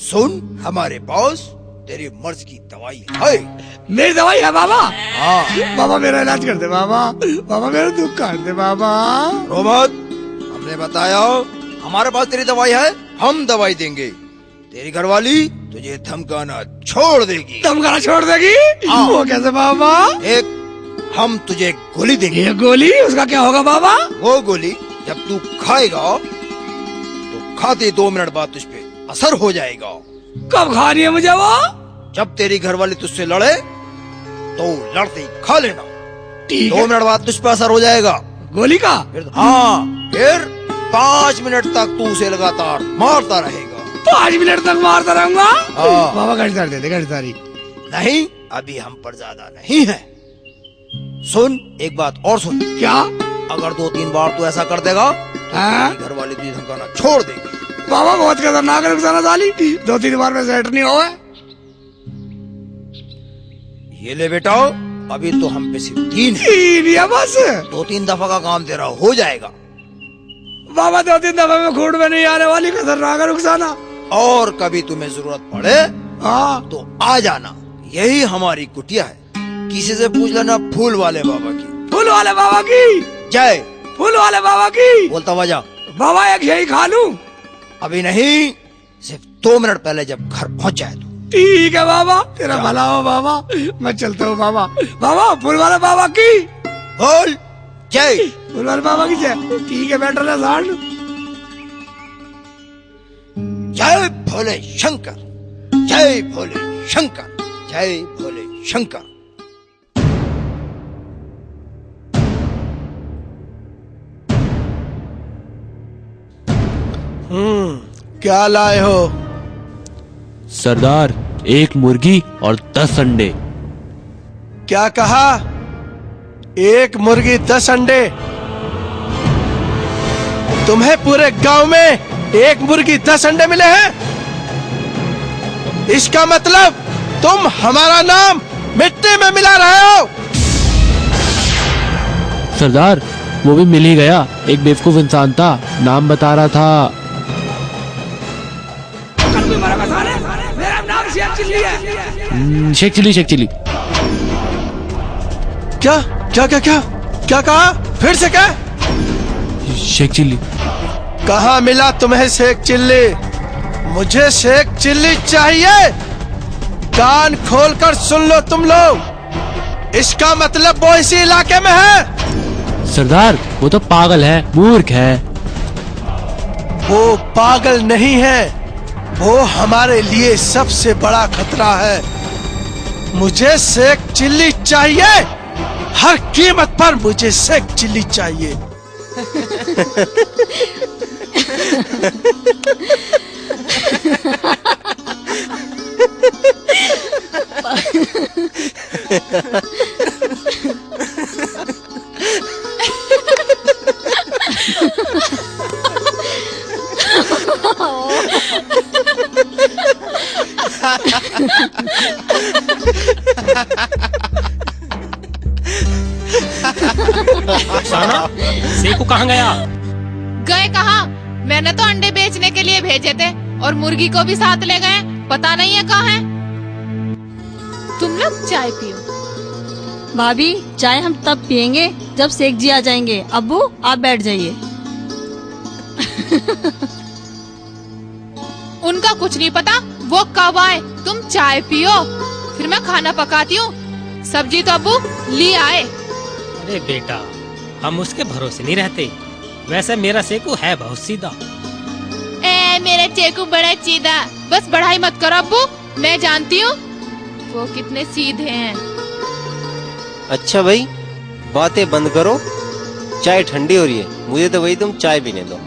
सुन, हमारे पास तेरी मर्ज की दवाई है। मेरी दवाई है बाबा? हाँ बाबा मेरा इलाज कर दे बाबा, बाबा मेरा दुख काट दे बाबा। रोमत, हमने बताया हमारे पास तेरी दवाई है, हम दवाई देंगे। तेरी घरवाली तुझे धमकाना छोड़ देगी। धमकाना छोड़ देगी? हाँ। वो कैसे बाबा? एक हम तुझे गोली देंगे। ये गोली, उसका क्या होगा बाबा? वो गोली जब तू खाएगा तो खाते 2 मिनट बाद तुझ पे असर हो जाएगा। कब खानी है मुझे वो? जब तेरी घरवाली तुझसे लड़े तो लड़ते ही खा लेना। ठीक 2 मिनट बाद तुझ पे असर हो जाएगा गोली का? फिर 5 मिनट तक तू उसे लगातार मारता रहेगा। 5 मिनट तक मारता रहूंगा? हाँ। बाबा घड़ी दे दे, घड़ी। नहीं, अभी हम पर ज्यादा नहीं है। सुन, एक बात और सुन। क्या? अगर 2-3 बार तू ऐसा कर देगा तो घर वाले तुझे धमकाना छोड़ देगी। बाबा बहुत खतरनाक है रुखसाना साली, 2-3 बार में सेट नहीं हुआ। ये ले बेटा, अभी तो हम पे सिर्फ 3 है बस। 2-3 दफा का काम तेरा हो जाएगा। बाबा 2-3 दफा में खूट में नहीं आने वाली, खतरनाक है रुखसाना। और कभी तुम्हें जरूरत पड़े हाँ तो आ जाना, यही हमारी कुटिया है। किसी से पूछ लेना फूल वाले बाबा की। फूल वाले बाबा की जय। फूल वाले बाबा की। बोलता वजह बाबा एक यही खा लूं? अभी नहीं, सिर्फ 2 मिनट पहले जब घर पहुंच जाए तो। ठीक है बाबा, तेरा भला हो बाबा, मैं चलता हूँ बाबा। बाबा फूल वाले बाबा की बोल जय। फूल वाले बाबा की जय। ठीक है बेटा साढ़। जय भोले शंकर, जय भोले शंकर, जय भोले शंकर। क्या लाए हो? सरदार, 1 मुर्गी और 10 अंडे। क्या कहा? 1 मुर्गी 10 अंडे? तुम्हें पूरे गांव में 1 मुर्गी 10 अंडे मिले हैं? इसका मतलब तुम हमारा नाम मिट्टी में मिला रहे हो। सरदार, वो भी मिल ही गया, एक बेवकूफ इंसान था, नाम बता रहा था। मेरा नाम शेख चिल्ली है। शेख चिल्ली, शेख चिल्ली। क्या क्या क्या क्या क्या कहा? फिर से क्या? शेख चिल्ली। कहाँ मिला तुम्हें शेख चिल्ली? मुझे शेख चिल्ली चाहिए। कान खोलकर सुन लो तुम लोग, इसका मतलब वो इसी इलाके में है। सरदार, वो तो पागल है, मूर्ख है। वो पागल नहीं है, वो हमारे लिए सबसे बड़ा खतरा है। मुझे शेख चिल्ली चाहिए, हर कीमत पर मुझे शेख चिल्ली चाहिए। सेकू कहाँ गया? गए कहाँ? मैंने तो अंडे बेचने के लिए भेजे थे और मुर्गी को भी साथ ले गए, पता नहीं है कहाँ है। तुम लोग चाय पियो। भाभी, चाय हम तब पियेंगे जब शेख जी आ जाएंगे। अब्बू आप बैठ जाइए। उनका कुछ नहीं पता, वो कब आए। तुम चाय पियो, फिर मैं खाना पकाती हूँ। सब्जी तो अब्बू ले आए। अरे बेटा, हम उसके भरोसे नहीं रहते। वैसे मेरा सेकू है बहुत सीधा। मेरा चेकू बड़ा सीधा। बस बढ़ाई मत करो अब्बू, मैं जानती हूँ वो कितने सीधे हैं। अच्छा भाई, बातें बंद करो, चाय ठंडी हो रही है, मुझे तो वही तुम चाय पीने दो।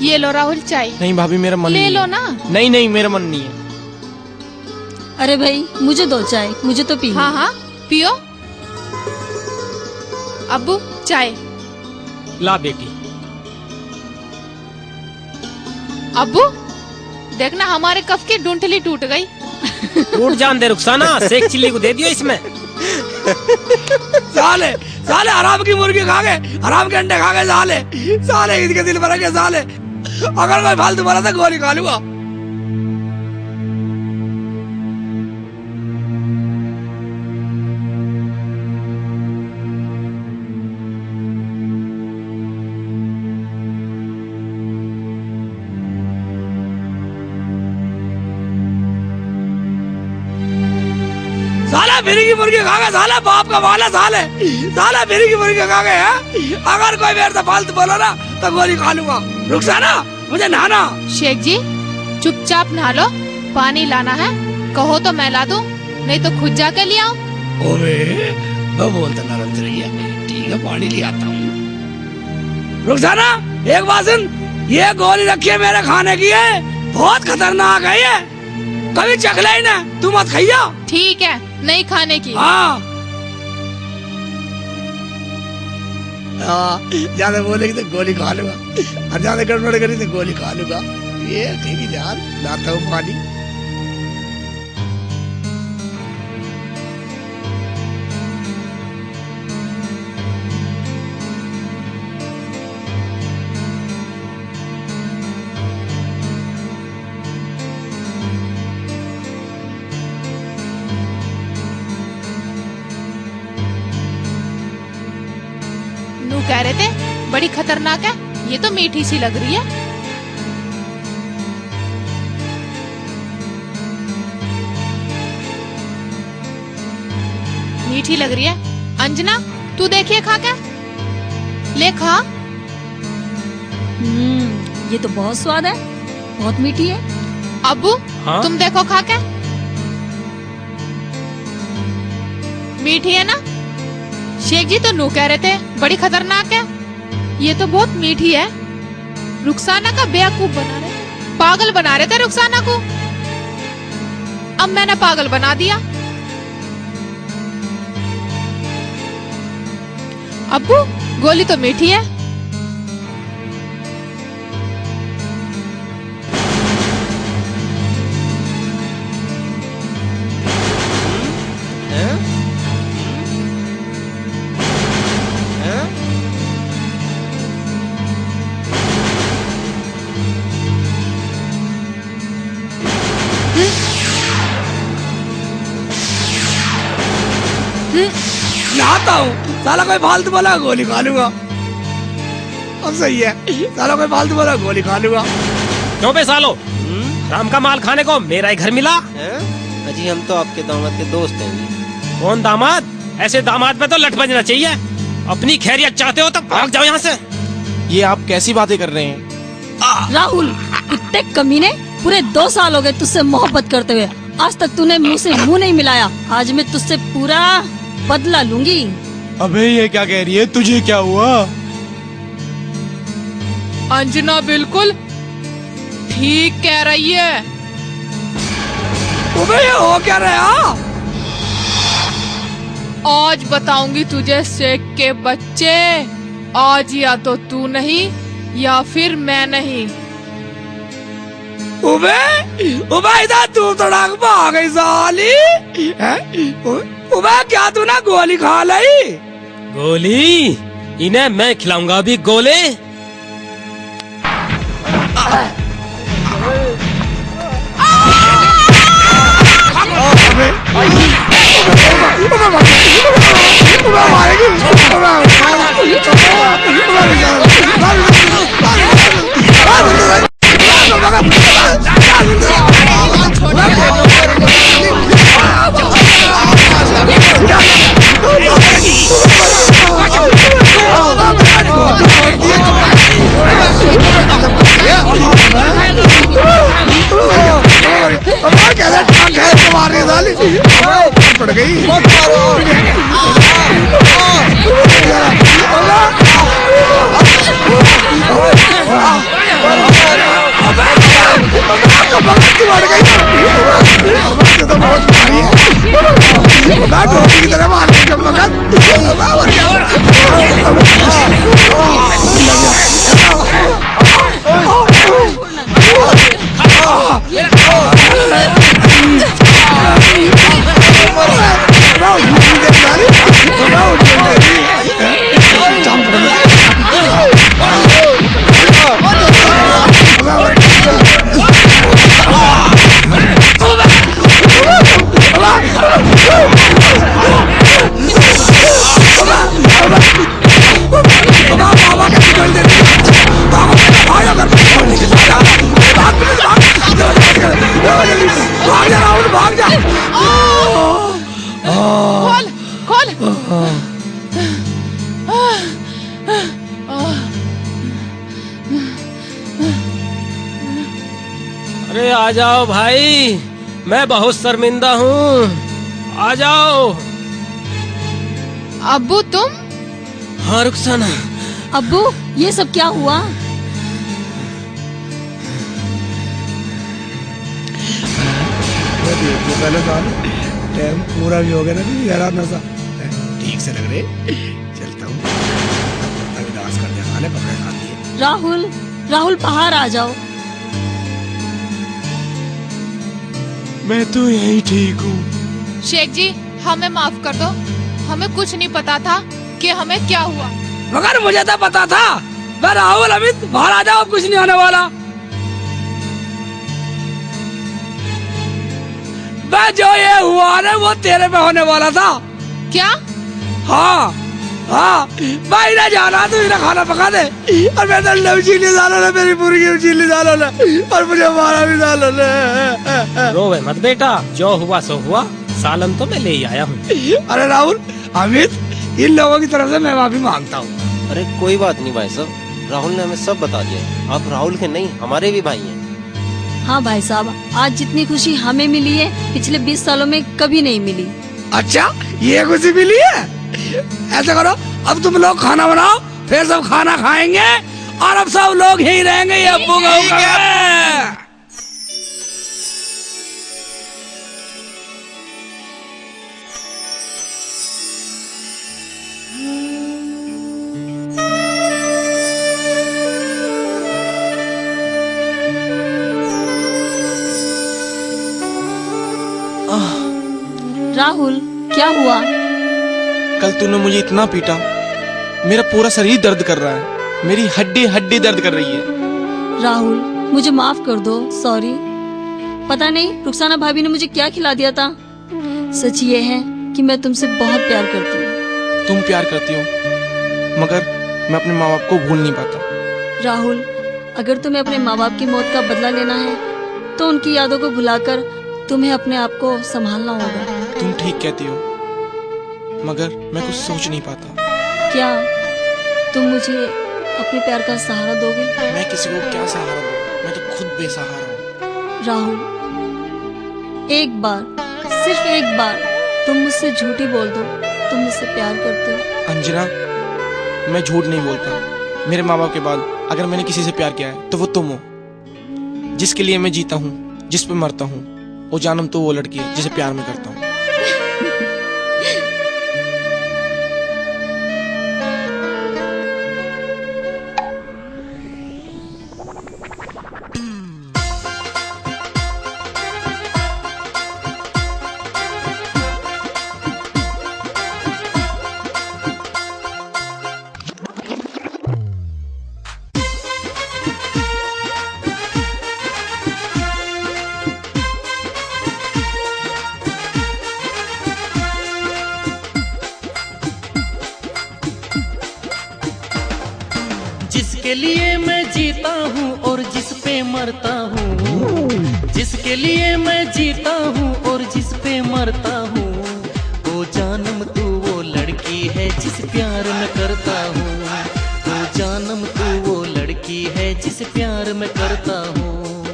ये लो राहुल चाय। नहीं भाभी, मेरा मन ले नहीं लो है। ना। नहीं नहीं, मेरा मन नहीं है। अरे भाई, मुझे दो चाय, मुझे तो पी। हाँ हाँ पियो। अब्बू चाय। ला बेटी। अब्बू देखना हमारे कफ की डूंठली टूट गई। टूट जान दे रुखसाना, सेक चिल्ली को दे दियो इसमें। साले साले हराम की मुर्गी खा गए, हराम के अंडे खा गए साले, साले इसके दिल भर के साले। अगर कोई फालतू बोला तो गोली खा लूंगा। साला फिर की मुर्गी खा गए, साला बाप का वाला साले, साला फिर की मुर्गी खा गए हैं। अगर कोई मेरे से फालतू बोला ना तो गोली खा लूंगा। रुखसाना मुझे नहाना। शेख जी चुपचाप नहा लो, पानी लाना है कहो तो मैं ला दूं, नहीं तो खुद जाके ले आओ। ओवे मैं बोलता नरम से रही है, ठीक है पानी ले आता हूँ। रुखसाना एक बात सुन, ये गोली रखी है मेरे खाने की है, बहुत खतरनाक है ये, कभी चखला ही ना, तू मत खाइया। ठीक है नहीं खाने की। हाँ ज्यादा बोलेगी तो गोली खा लूंगा, और ज्यादा गड़बड़ करी तो गोली खा लूंगा। ये ठीक है यार, लाता हूँ पानी। नू कह रहे थे बड़ी खतरनाक है, ये तो मीठी सी लग रही है। मीठी लग रही है। अंजना तू देखिए खा के, ले खा। ये तो बहुत स्वाद है, बहुत मीठी है। अब्बू हाँ? तुम देखो खा के, मीठी है ना। शेख जी तो नू कह रहे थे बड़ी खतरनाक है, ये तो बहुत मीठी है। रुखसाना का बेवकूफ बना रहे, पागल बना रहे थे रुखसाना को, अब मैंने पागल बना दिया। अब्बू गोली तो मीठी है। नहाता हूँ, साला कोई फालतू बोला गोली खा लूंगा। अब सही है, साला कोई फालतू बोला गोली खा लूंगा। क्यों बे सालो, राम का माल खाने को मेरा ही घर मिला। अजी हम तो आपके दामाद के दोस्त हैं। कौन दामाद? ऐसे दामाद पे तो लट बजना चाहिए। अपनी खैरियत चाहते हो तो भाग जाओ यहाँ से। ये आप कैसी बातें कर रहे हैं? राहुल कुत्ते कमीने, पूरे 2 साल हो गए तुझसे मोहब्बत करते हुए, आज तक तूने मुंह से मुंह नहीं मिलाया। आज मैं तुझसे पूरा बदला लूंगी। अबे ये क्या कह रही है, तुझे क्या हुआ? अंजना बिल्कुल ठीक कह रही है। अबे ये हो क्या रहा? आज बताऊंगी तुझे शेख के बच्चे, आज या तो तू नहीं या फिर मैं नहीं। उबे उबे इधर तू तो डाक भाग गई साली। उबे क्या तू ना गोली खा ली? गोली? इन्हें मैं खिलाऊंगा अभी गोले। पड़ गई। अरे आ जाओ भाई, मैं बहुत शर्मिंदा हूँ, आ जाओ। अब्बू तुम? हाँ रुखसाना। अब्बू ये सब क्या हुआ? पहले टाइम पूरा भी हो गया ना, जरा नशा ठीक से लग रहे। चलता हूँ, अभी डांस करने वाले कपड़े डाल दिए। राहुल, राहुल बाहर आ जाओ। मैं तो यही ठीक हूँ। शेख जी हमें माफ कर दो, हमें कुछ नहीं पता था कि हमें क्या हुआ। मगर मुझे तो पता था। मैं राहुल, अमित बाहर आ जाओ, कुछ नहीं होने वाला। मैं जो ये हुआ ना वो तेरे में होने वाला था। क्या? हाँ हाँ, मैं इन्हें जाना, तू इन्हें खाना पका दे। और मैं तो उछीली डालो ना, मेरी मुर्गी उछीली डालो ना, और मुझे मारा भी डालो ना। रोवे मत बेटा, जो हुआ सो हुआ, सालन तो मैं ले ही आया हूँ। अरे राहुल, अमित, इन लोगों की तरफ से मैं माफी मांगता हूँ। अरे कोई बात नहीं भाई साहब, राहुल ने हमें सब बता दिया। आप राहुल के नहीं, हमारे भी भाई हैं। हाँ भाई साहब, आज जितनी खुशी हमें मिली है पिछले 20 सालों में कभी नहीं मिली। अच्छा, ये खुशी मिली है? ऐसा करो, अब तुम लोग खाना बनाओ, फिर सब खाना खाएंगे और अब सब लोग यहीं रहेंगे। ये अब्बू का हुक्म है। राहुल क्या हुआ? कल तूने मुझे इतना पीटा, मेरा पूरा शरीर दर्द कर रहा है, मेरी हड्डी हड्डी दर्द कर रही है। राहुल मुझे माफ कर दो, सॉरी। पता नहीं रुखसाना भाभी ने मुझे क्या खिला दिया था। सच ये है कि मैं तुमसे बहुत प्यार करती हूँ। तुम प्यार करती हो, मगर मैं अपने माँ बाप को भूल नहीं पाता। राहुल, अगर तुम्हें अपने माँ बाप की मौत का बदला लेना है तो उनकी यादों को भुलाकर तुम्हें अपने आप को संभालना होगा। तुम ठीक कहती हो, मगर मैं कुछ सोच नहीं पाता। क्या तुम मुझे अपने प्यार का सहारा दोगे? मैं किसी को क्या सहारा दूं? मैं तो खुद बेसहारा हूँ। राहुल, एक बार, सिर्फ एक बार तुम मुझसे झूठी बोल दो, तुम मुझसे प्यार करते हो। अंजना, मैं झूठ नहीं बोलता। मेरे माँ बाप के बाद अगर मैंने किसी से प्यार किया है तो वो तुम हो, जिसके लिए मैं जीता हूँ, जिस पे मरता हूँ। वो जानम तो वो लड़की है जिसे प्यार में करता हूँ। जिसके लिए मैं जीता हूँ और जिस पे मरता हूँ, जिसके लिए मैं जीता हूँ और जिस पे मरता हूँ, वो जानम तू वो लड़की है जिस प्यार में करता हूँ। वो जानम तू वो लड़की है जिस प्यार में करता हूँ।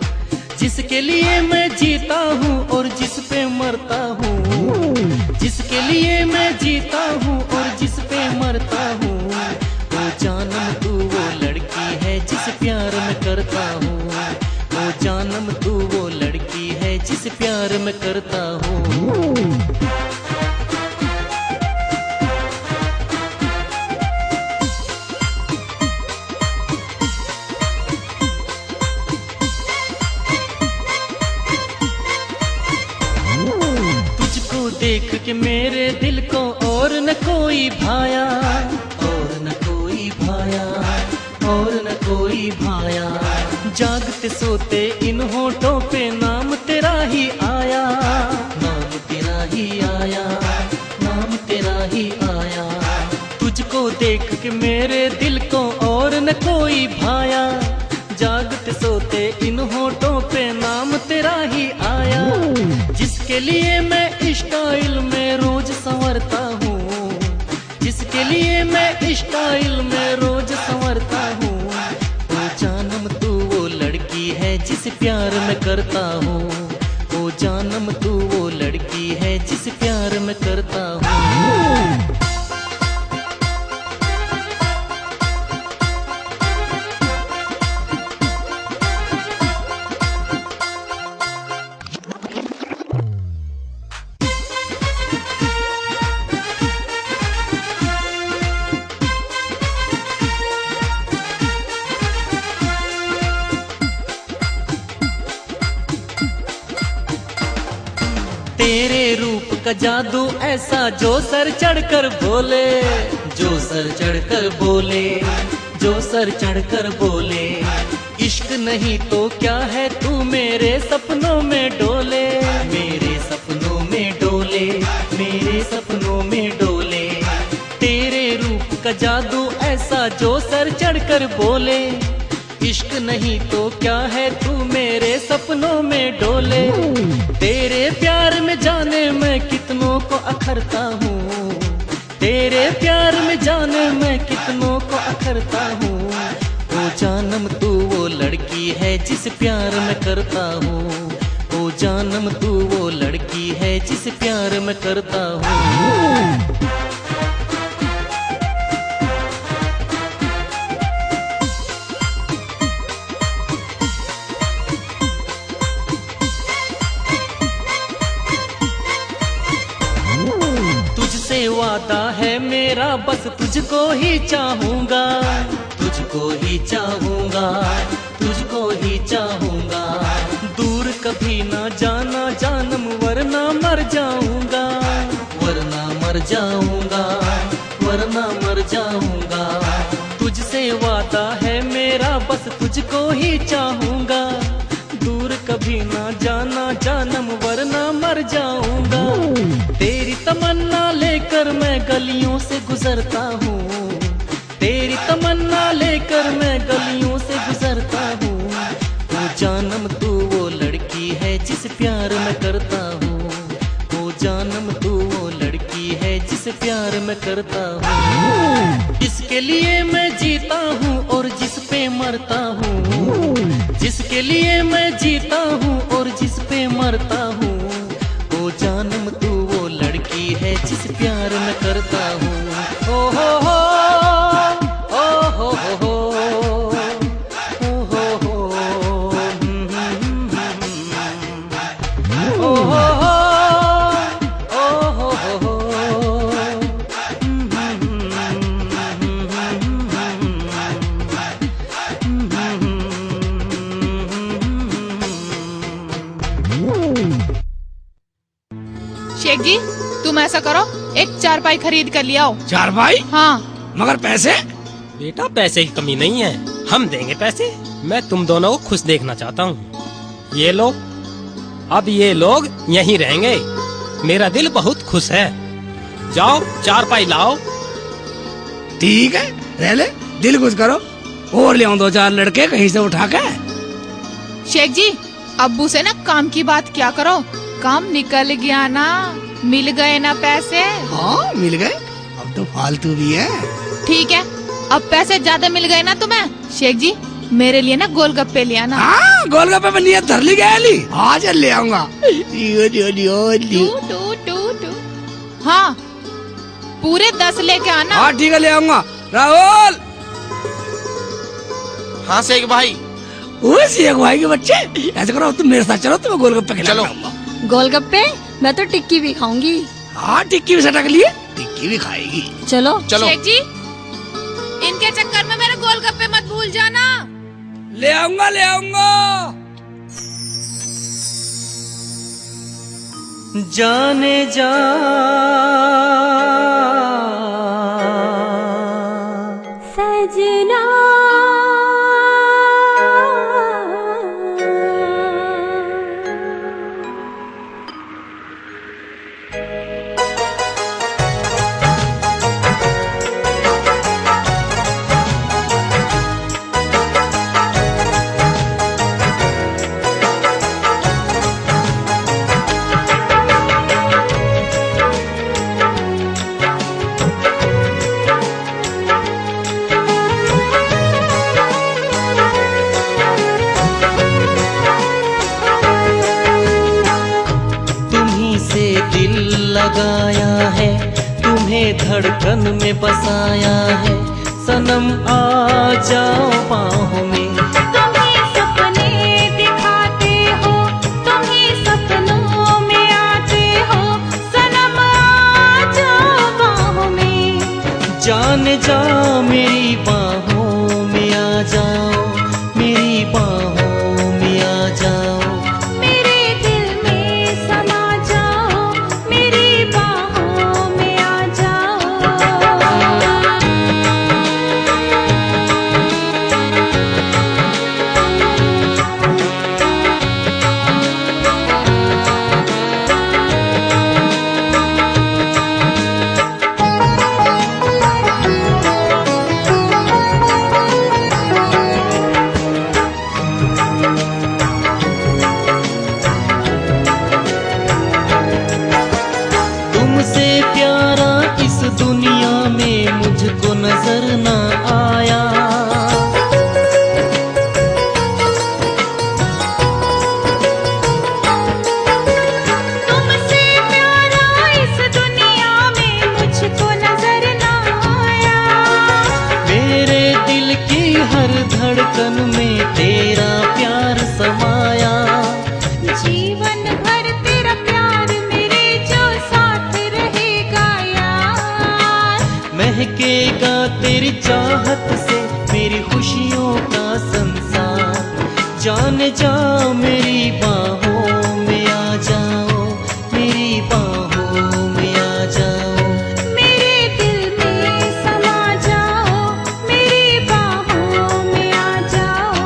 जिसके लिए मैं जीता हूँ और जिस पे मरता हूँ, जिसके लिए मैं जीता हूँ और जिस पे मरता हूँ, वो जानम तू वो लड़की है जिस प्यार में करता हूँ। वो जानम तू वो लड़की है जिस प्यार में करता हूँ। तुझको देख के मेरे दिल को और न कोई भाया, और न कोई भाया, और न कोई भाया। जागते सोते इन होठों पे नाम तेरा ही आया, नाम तेरा ही आया, नाम तेरा ही आया। तुझको देख के मेरे दिल को और न कोई भाया। जागते सोते इन होठों पे नाम तेरा ही आया। जिसके लिए मैं स्टाइल में रोज संवरता हूँ, जिस जिसके लिए मैं स्टाइल में रोज संवरता हूँ। ओ जानम तू वो लड़की है जिस प्यार में करता हूँ। ओ जानम तू वो लड़की है जिस प्यार में करता हूँ। तेरे रूप का जादू ऐसा जो सर चढ़कर बोले, जो सर चढ़कर बोले, जो सर चढ़कर बोले। इश्क नहीं तो क्या है तू मेरे सपनों में डोले, मेरे सपनों में डोले, मेरे सपनों में डोले। तेरे रूप का जादू ऐसा जो सर चढ़कर बोले। इश्क नहीं तो क्या है तू मेरे सपनों में डोले। तेरे प्यार में जाने मैं कितनों को अखरता हूँ। तेरे प्यार में जाने मैं कितनों को अखरता हूँ। ओ जानम तू वो लड़की है जिस प्यार में करता हूँ। ओ जानम तू वो लड़की है जिस प्यार में करता हूँ। तुझसे वादा है मेरा बस तुझको ही चाहूँगा, तुझको ही चाहूँगा, तुझको ही चाहूँगा। दूर कभी ना जाना जानम वरना मर जाऊँगा, वरना मर जाऊँगा, वरना मर जाऊँगा। तुझसे वादा है मेरा बस तुझको ही चाहूँगा। दूर कभी ना जाना जानम वरना मर जाऊँगा। तेरी तमन्ना लेकर मैं गलियों से गुजरता हूँ। तेरी तमन्ना लेकर मैं गलियों से गुजरता हूँ। ओ जानम तू वो लड़की है जिस प्यार में करता हूँ। ओ जानम तू वो लड़की है जिस प्यार में करता हूँ। जिसके लिए मैं जीता हूँ और जिस पे मरता हूँ। जिसके लिए मैं जीता हूँ और जिस पे मरता हूँ। ओ जानम तू वो लड़की है जिस प्यार में करता हूँ। ओ हो हो ओ हो हो ओ हो हो ओ हो हो ओ हो हो। शेख जी तुम ऐसा करो एक चारपाई खरीद कर ले आओ। चारपाई? हाँ। मगर पैसे? बेटा पैसे की कमी नहीं है, हम देंगे पैसे। मैं तुम दोनों को खुश देखना चाहता हूँ। ये लो, अब ये लोग यहीं रहेंगे। मेरा दिल बहुत खुश है। जाओ चारपाई लाओ। ठीक है, रह ले, दिल खुश करो। और ले आऊं 2-4 लड़के कहीं से उठा के। शेख जी अब्बू से ना काम की बात क्या करो, काम निकल गया ना, मिल गए ना पैसे। हाँ मिल गए, अब तो फालतू भी है। ठीक है, अब पैसे ज्यादा मिल गए ना तुम्हें। शेख जी मेरे लिए ना गोलगप्पे ले आना। हाँ गोलगप्पे में नियत धर ली गया ली। आज ले आऊंगा। हाँ पूरे 10 लेके आना। हाँ ठीक है ले आऊंगा। राहुल। हाँ शेख भाई। वो शेख भाई के बच्चे, ऐसा करो तुम मेरे साथ चलो, तुम्हें गोलगप्पे खिलाऊंगा। चलो। गोलगप्पे? मैं तो टिक्की भी खाऊंगी। हाँ टिक्की भी सटक लिए, टिक्की भी खाएगी। चलो चलो। शेख जी इनके चक्कर में मेरे गोलगप्पे मत भूल जाना। ले आऊंगा ले आऊंगा। जाने जा सजना धड़कन में बसाया है, सनम आ जाओ बाहों में। तुम ही सपने दिखाते हो, तुम ही सपनों में आते हो, सनम आ जाओ बाहों में। जान जा मेरी बाहों में आ जाओ, मेरी बाहों में आ जाओ। मेरे दिल में समा जाओ, मेरी बाहों में आ जाओ। तुमसे प्यारा इस दुनिया में मुझको नजर ना आया। तुमसे प्यारा इस दुनिया में मुझको नजर ना आया। मेरे दिल की हर धड़कन में तेरा प्यार समाया। जीवन भर तेरा प्यार मेरे जो साथ रहेगा यार। महकेगा तेरी चाहत से मेरी खुशियों का संसार। जान जा मेरी बाहों में आ जाओ, मेरी बाहों में आ जाओ। मेरे दिल में समा जाओ, मेरी बाहों में आ जाओ।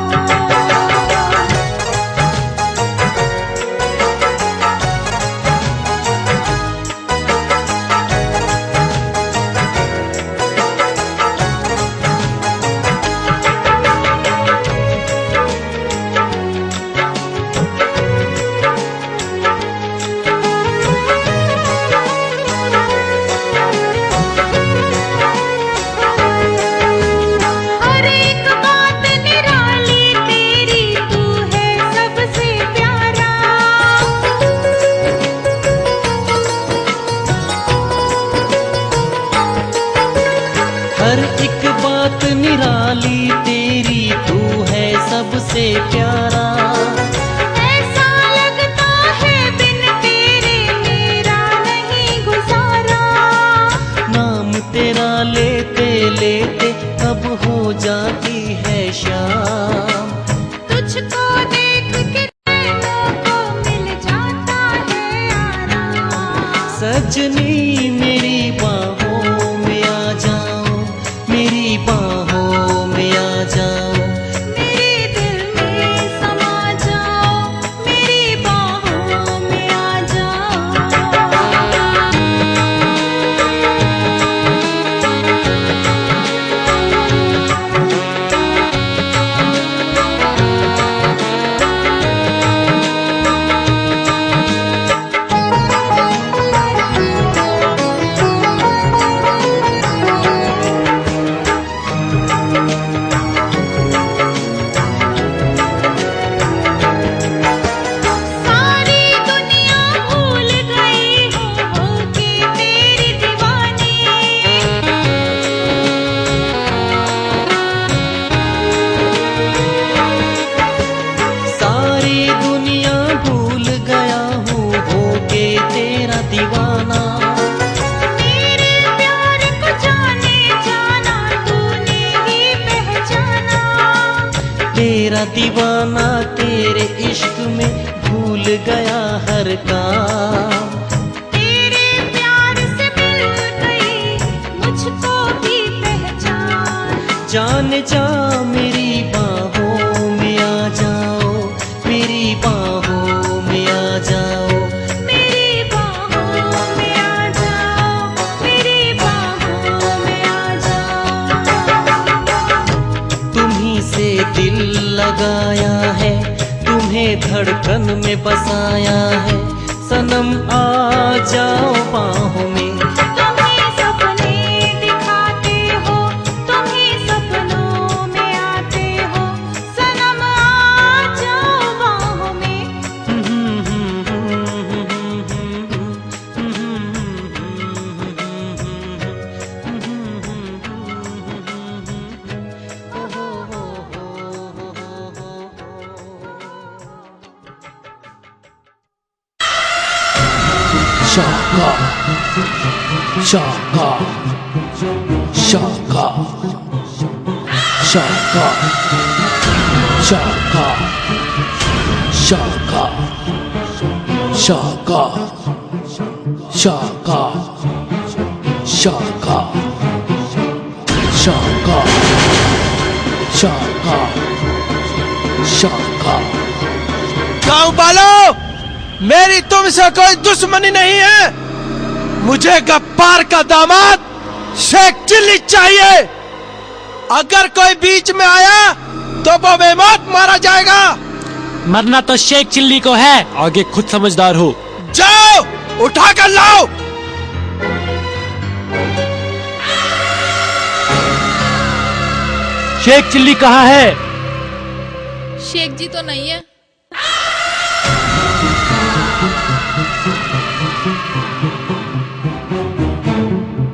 हर एक बात निराली तेरी, तू है सबसे प्यारा। हर एक बात निराली तेरी, तू है सबसे प्यारा। ऐसा लगता है बिन तेरे मेरा नहीं गुजारा। नाम तेरा लेते लेते अब हो जाती है शाम। तुझको देख के नैनों को मिल जाता है आराम। सजनी मेरी बाहों में आ जाओ, मेरी बाहों में आ जाओ। मेरे दिल में समा जाओ, मेरी बाहों में आ जाओ। सारी दुनिया भूल गई हो के तेरी दीवानी। सारी दुनिया भूल गया हूँ हो के तेरा दीवाना। मेरे प्यार को जाने जाना तूने ही पहचाना। तेरा दीवाना तेरे इश्क में भूल गया हर काम। तेरे प्यार से मिल गई मुझको भी पहचान। जान जा मेरी बाहों में आ जाओ, मेरी बाहों में आ जाओ। मेरी बाहों में आ जाओ, मेरी बाहों में आ जाओ। तुम्ही से दिल लगाया है, तुम्हें धड़कन में बसाया है, सनम आ जाओ बाहों में। तुम ही सपने दिखाते हो, तुम ही सपनों में आते हो, सनम आ जाओ बाहों में। शाका शाका शाका शाका शाका शाका शाका शाका शाका शाका शाका शाका। गाँव वालों, मेरी तुमसे कोई दुश्मनी नहीं है। मुझे गफ्फार का दामाद शेख चिल्ली चाहिए। अगर कोई बीच में आया तो वो बेमौत मारा जाएगा। मरना तो शेख चिल्ली को है, आगे खुद समझदार हो। जाओ उठा कर लाओ। शेख चिल्ली कहाँ है? शेख जी तो नहीं है।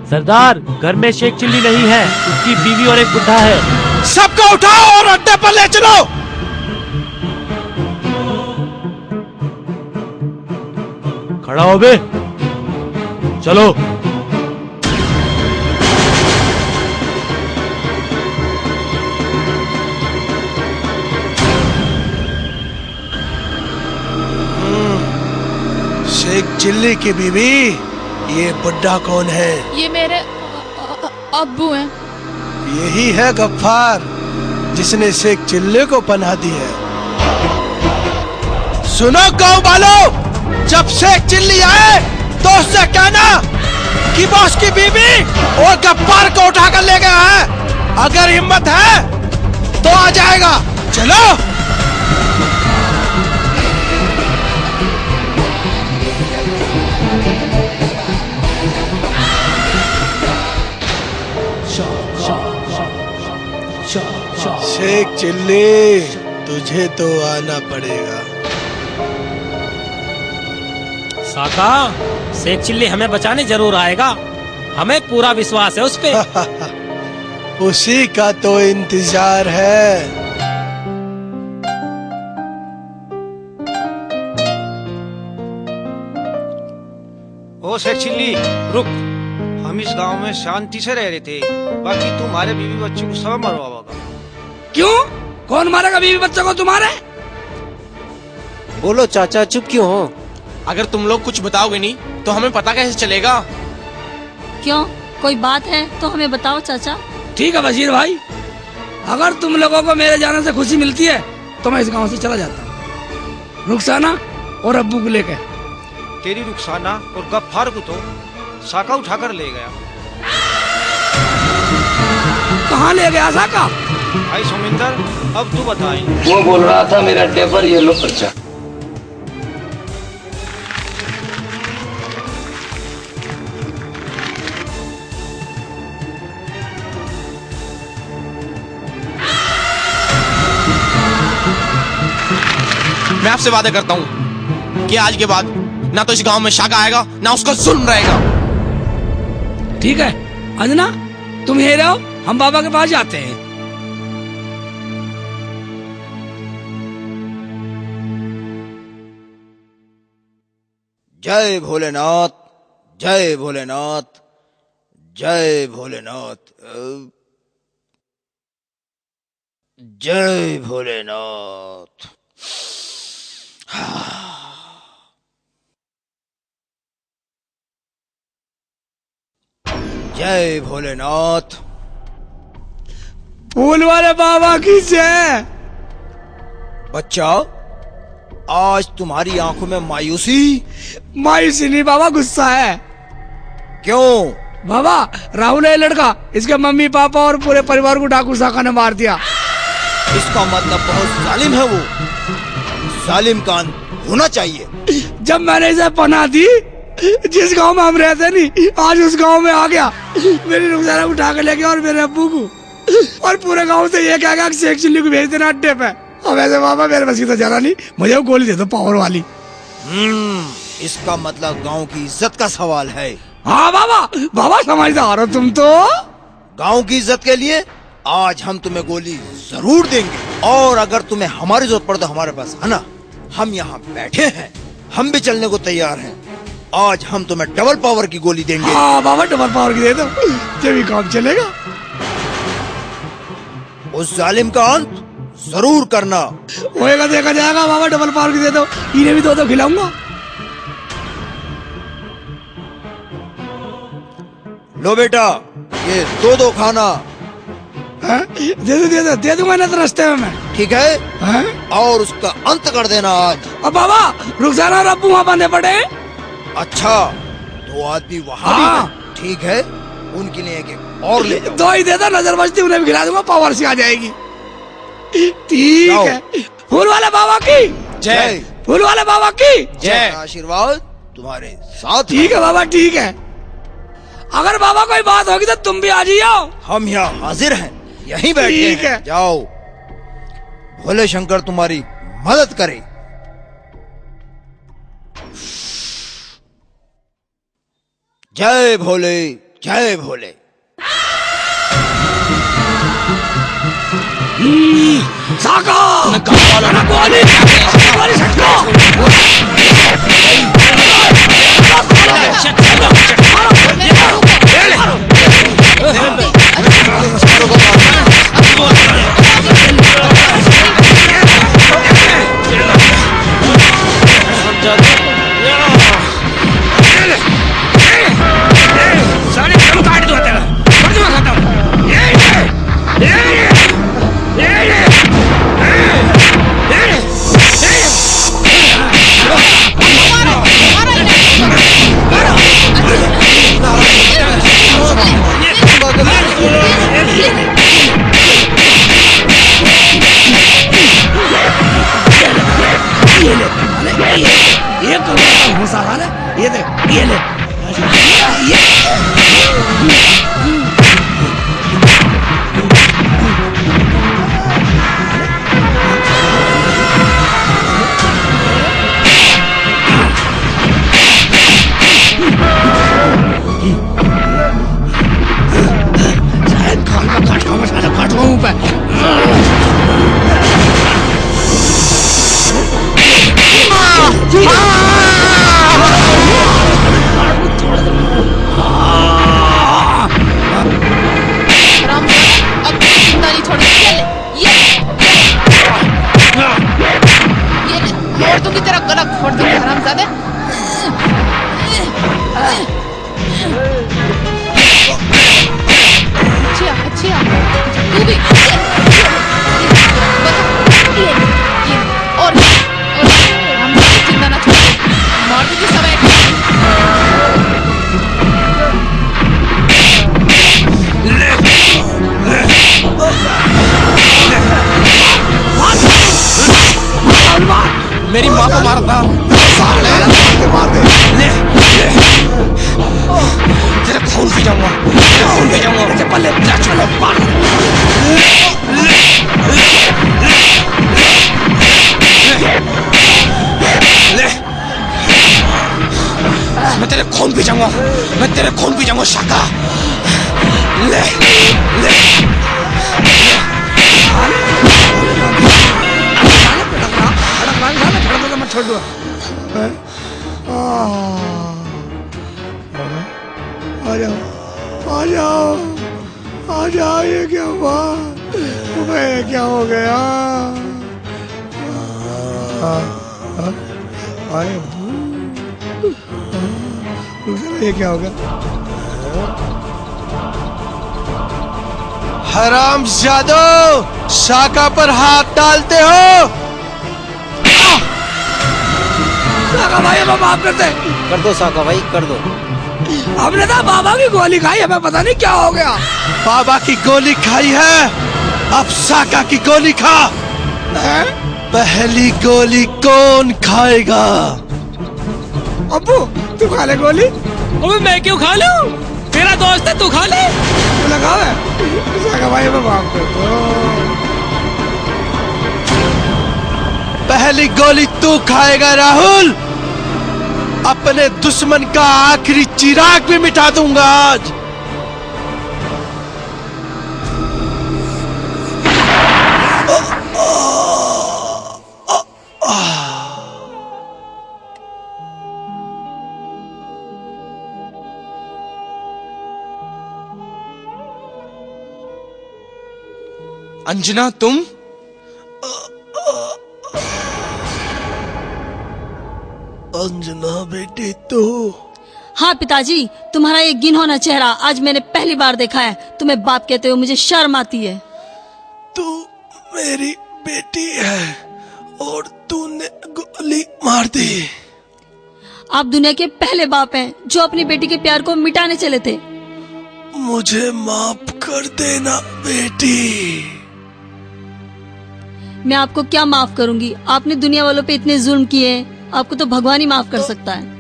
सरदार, घर में शेख चिल्ली नहीं है, उसकी बीवी और एक बुढ़ा है। सबको उठाओ और अड्डे पर ले चलो। खड़ा हो बे, चलो। शेख चिल्ली की बीवी, ये बुड्ढा कौन है? ये मेरे अब्बू हैं। यही है गफ्फार, जिसने शेख चिल्ली को पनाह दी है। सुनो गाँव वालों, जब शेख चिल्ली आए तो उससे कहना कि वो उसकी बीवी और गफ्फार को उठाकर ले गया है। अगर हिम्मत है तो आ जाएगा। चलो। शेख चिल्ली, तुझे तो आना पड़ेगा। साका, शेख चिल्ली हमें बचाने जरूर आएगा, हमें पूरा विश्वास है उस पे। उसी का तो इंतजार है। ओ शेख चिल्ली, रुक। हम इस गांव में शांति से रह रहे थे, बाकी तुम्हारे बीवी बच्चों को सब मरवाओगा। क्यों? कौन मारेगा बीवी बच्चों को तुम्हारे? बोलो चाचा, चुप क्यों हो? अगर तुम लोग कुछ बताओगे नहीं तो हमें पता कैसे चलेगा? क्यों, कोई बात है तो हमें बताओ चाचा। ठीक है बशीर भाई, अगर तुम लोगों को मेरे जाने से खुशी मिलती है तो मैं इस गांव से चला जाता हूँ, रुखसाना और अब्बू को लेकर। तेरी रुखसाना और गफ्फार को तो साका उठाकर ले गया। कहाँ ले गया साका? भाई सोमिंदर, अब तू बताई। वो बोल रहा था मेरे अड्डे पर ये लो पर्चा। मैं आपसे वादा करता हूँ कि आज के बाद ना तो इस गांव में शाका आएगा ना उसका जुल्म रहेगा। ठीक है अंजना, तुम यहीं रहो, हम बाबा के पास जाते हैं। जय भोलेनाथ, जय भोलेनाथ, जय भोलेनाथ, जय भोलेनाथ। जय भोलेनाथ। फूल वाले बाबा की जय। बच्चा, आज तुम्हारी आंखों में मायूसी नहीं बाबा, गुस्सा है। क्यों? बाबा, राहुल है लड़का, इसके मम्मी पापा और पूरे परिवार को डाकू साका ने मार दिया। इसका मतलब बहुत जालिम है वो। जालिम का अंत होना चाहिए। जब मैंने इसे पनाह दी, जिस गांव में हम रहते नहीं, आज उस गांव में आ गया, मेरी रुखसाना उठा के ले गया और मेरे अब्बू को, और पूरे गांव से ये कह गया कि शेख चिल्ली को भेज देना अड्डे पे। अब ऐसे बाबा मेरे बस की तो जरा नहीं, मुझे वो गोली दे दो पावर वाली। इसका मतलब गांव की इज्जत का सवाल है। हाँ बाबा, बाबा समझदार हो तुम तो। गांव की इज्जत के लिए आज हम तुम्हें गोली जरूर देंगे, और अगर तुम्हें हमारी जरूरत पड़े तो हमारे पास आना, हम यहाँ बैठे हैं, हम भी चलने को तैयार हैं। आज हम तुम्हें डबल पावर की गोली देंगे। हाँ बाबा डबल पावर की दे दो, जब काम चलेगा। उस जालिम का अंत जरूर करना। होएगा देखा जाएगा बाबा, डबल पावर की दे दो, इन्हें भी दो खिलाऊंगा। लो बेटा, ये दो खाना। दे दूंगा ना तो रास्ते में मैं। ठीक है? और उसका अंत कर देना आज। अब बाबा रुखसाना और अब्बू वहाँ बंधे पड़े। अच्छा, 2 आदमी वहाँ भी हैं। ठीक है, उनके लिए एक और ले जाओ। 2 ही दे दो, नजर बचती उन्हें भी खिला दूंगा, पावर से आ जाएगी। ठीक है। फूल वाले बाबा की जय। फूल वाले बाबा की जय। आशीर्वाद तुम्हारे साथ। ठीक है बाबा, ठीक है। अगर बाबा कोई बात होगी तो तुम भी आ जाओ। हम यहाँ हाजिर हैं, यहीं बैठे ठीक हैं। जाओ, भोले शंकर तुम्हारी मदद करे। जय भोले, जय भोले। साका गोली ये ले। मेरी माँ को मारता तेरे खून पी जाऊंगा, खून पी जाऊंगा। पल्ले चलो मार। मैं तेरे खून पी जाऊंगा, मैं तेरे खून पी जाऊंगा शाका। ले ले छोड़ दो। आ जाओ, आ जाओ, आ जाओ। ये क्या हुआ? मैं क्या हो गया? ये क्या हो गया? हराम जादो, शाका पर हाथ डालते हो। साका भाई हमें माफ कर दे। कर दो साका भाई, कर दो। हमने तो बाबा की गोली खाई, हमें पता नहीं क्या हो गया। बाबा की गोली खाई है, अब साका की गोली खा। पहली गोली कौन खाएगा? अब्बू तू खा ले गोली। अबे मैं क्यों खा लूं? तेरा दोस्त है, तू खा ले। तू लगा है। साका भाई हमें माफ कर दो। पहली गोली तू खाएगा राहुल। अपने दुश्मन का आखिरी चिराग भी मिटा दूंगा आज। अंजना तुम? अंजना बेटी तू? हाँ पिताजी, तुम्हारा ये गिनहोना चेहरा आज मैंने पहली बार देखा है। तुम्हें बाप कहते हो मुझे शर्म आती है। तू मेरी बेटी है और तूने गोली मार दी। आप दुनिया के पहले बाप हैं जो अपनी बेटी के प्यार को मिटाने चले थे। मुझे माफ कर देना बेटी। मैं आपको क्या माफ करूंगी? आपने दुनिया वालों पे इतने जुल्म किए, आपको तो भगवान ही माफ कर सकता है।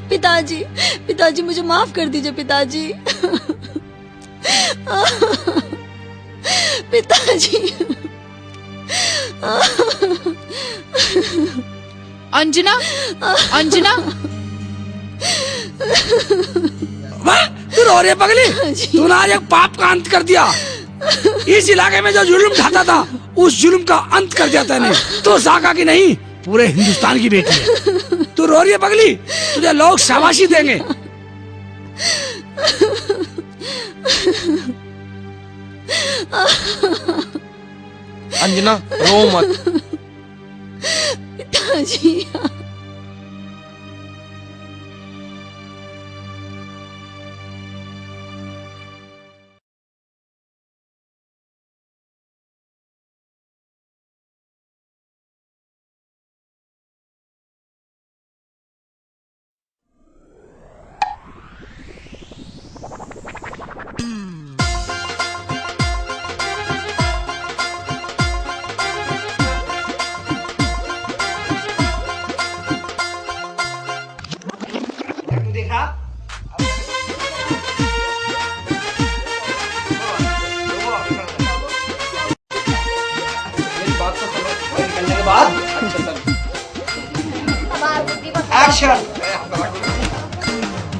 पिताजी, पिताजी मुझे माफ कर दीजिए पिताजी। पिताजी। अंजना, अंजना, तू रो रही है पगली? तूने आज एक पाप का अंत कर दिया। इस इलाके में जो जुल्म ढाता था उस जुल्म का अंत कर दिया तूने। तो साका की नहीं, पूरे हिंदुस्तान की बेटी है। तू रो रही है पगली? तुझे लोग शाबाशी देंगे। अंजना रो मत। पिताजी।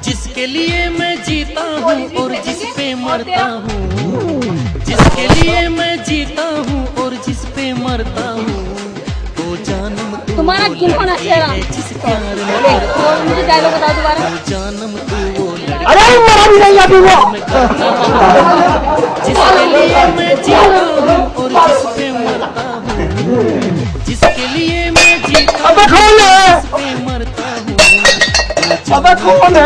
जिसके लिए मैं जीता हूँ और जिस पे मरता हूँ, जिसके लिए मैं जीता हूँ और जिस पे मरता हूँ, वो जानम तू तुम्हारा गिनहोना चेहरा। जिस प्यार में मुझे डायलॉग बताओ दोबारा। जानम तू वो लड़की। अरे मरा भी नहीं अभी वो। जिसके लिए मैं जीता हूँ और जिस पे मरता हूँ, जिसके लिए मैं जीता हूँ जिस पे मरता हूँ, अबे कौन है?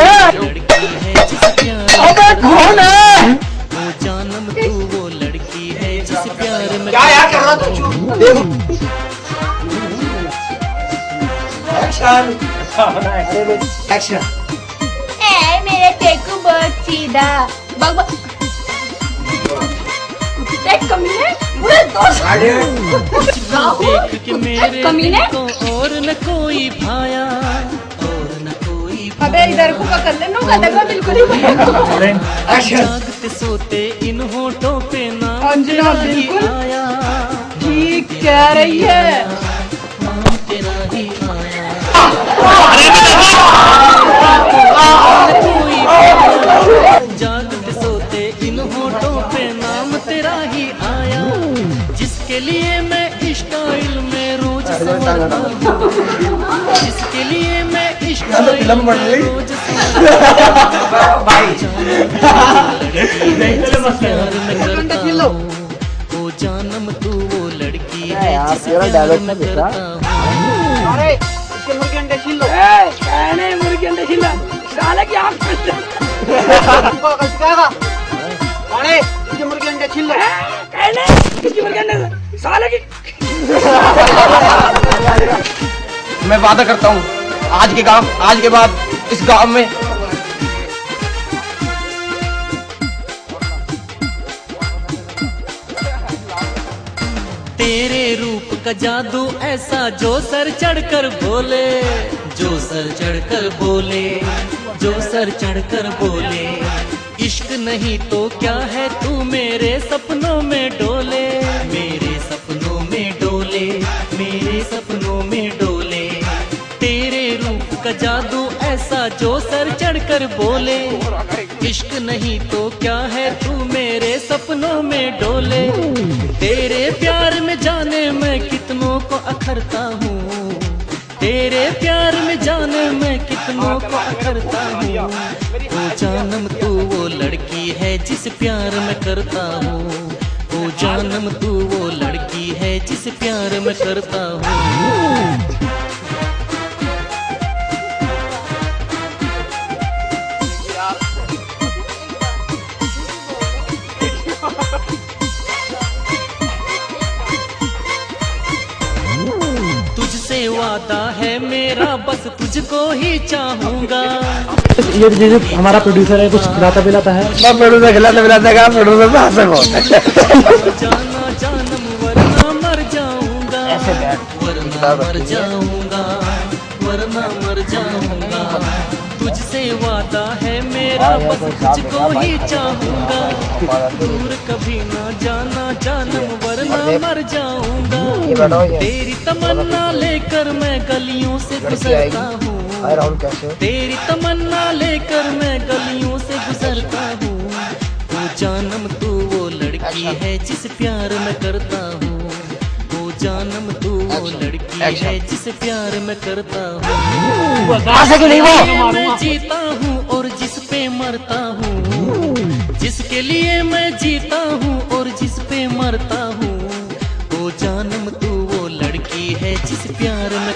अबे कौन है? वो जानम तू वो लड़की है जिस प्यार में। क्या यार कर रहा तू? देखो एक्शन एक्शन। ए मेरे टेकू बहुत सीधा। Bug bug. देख कमीने, पूरे दोस्त। देख के मेरे कमीने? दिल को और न कोई भाया। अबे इधर को पकड़ ले, नो गधा बिल्कुल ही। जागते सोते इन होठों पे नाम अंजना बिल्कुल ठीक कह रही है। नाम तेरा ही आया। जागते सोते इन होठों पे नाम तेरा ही आया। जिसके लिए मैं स्टाइल में रोज संवरता हूँ, जिसके लिए मैं स्टाइल में रोज संवरता हूँ, वो जानम तू वो लड़की है जिस प्यार में करता हूँ। अरे इसके मुर्गी अंडे छील लो। कहने मुर्गी अंडे छील लो। साले की आँख फट जाए। अरे इसके मुर्गी अंडे छील लो। कहने इसके मुर्गी अंडे साले की। मैं वादा करता हूँ आज के बाद इस गांव में तेरे रूप का जादू ऐसा जो सर चढ़कर बोले, जो सर चढ़कर बोले, जो सर चढ़कर बोले। इश्क नहीं तो क्या है तू मेरे सपनों में डोले, मेरे सपनों में डोले, मेरे सपनों में डोले। तेरे रूप का जादू ऐसा जो सर चढ़कर बोले। इश्क नहीं तो क्या है तू मेरे सपनों में डोले। तेरे प्यार में जाने मैं कितनों को अखरता हूँ, तेरे प्यार में जाने मैं कितनों को करता हूँ। ओ जानम तू वो लड़की है जिस प्यार में करता हूँ। ओ जानम तू वो लड़की है जिस प्यार में करता हूँ। तुझसे वादा है मेरा बस तुझको ही चाहूंगा। ये जो हमारा प्रोड्यूसर है कुछ खिलाता पिलाता है? मैं प्रोड्यूसर खिलाता पिलाता का प्रोड्यूसर तो हंसक होता है। जाना जानम वरना मर जाऊंगा, वरना मर जाऊंगा, वरना मर जाऊंगा। तुझसे वादा है मेरा बस तुझको ही चाहूंगा। दूर कभी ना जाना जानम वरना मर जाऊंगा। तेरी तमन्ना लेकर मैं गलियों से गुजरता हूँ। तेरी तमन्ना लेकर मैं गलियों से गुजरता हूँ। वो जानम तू वो लड़की है जिस प्यार में करता हूँ। वो जानम तू वो लड़की है जिस प्यार में करता हूँ। मैं जीता हूँ और जिस पे मरता हूँ। जिसके लिए मैं जीता हूँ और जिस पे मरता हूँ। वो जानम तू वो लड़की है जिस प्यार में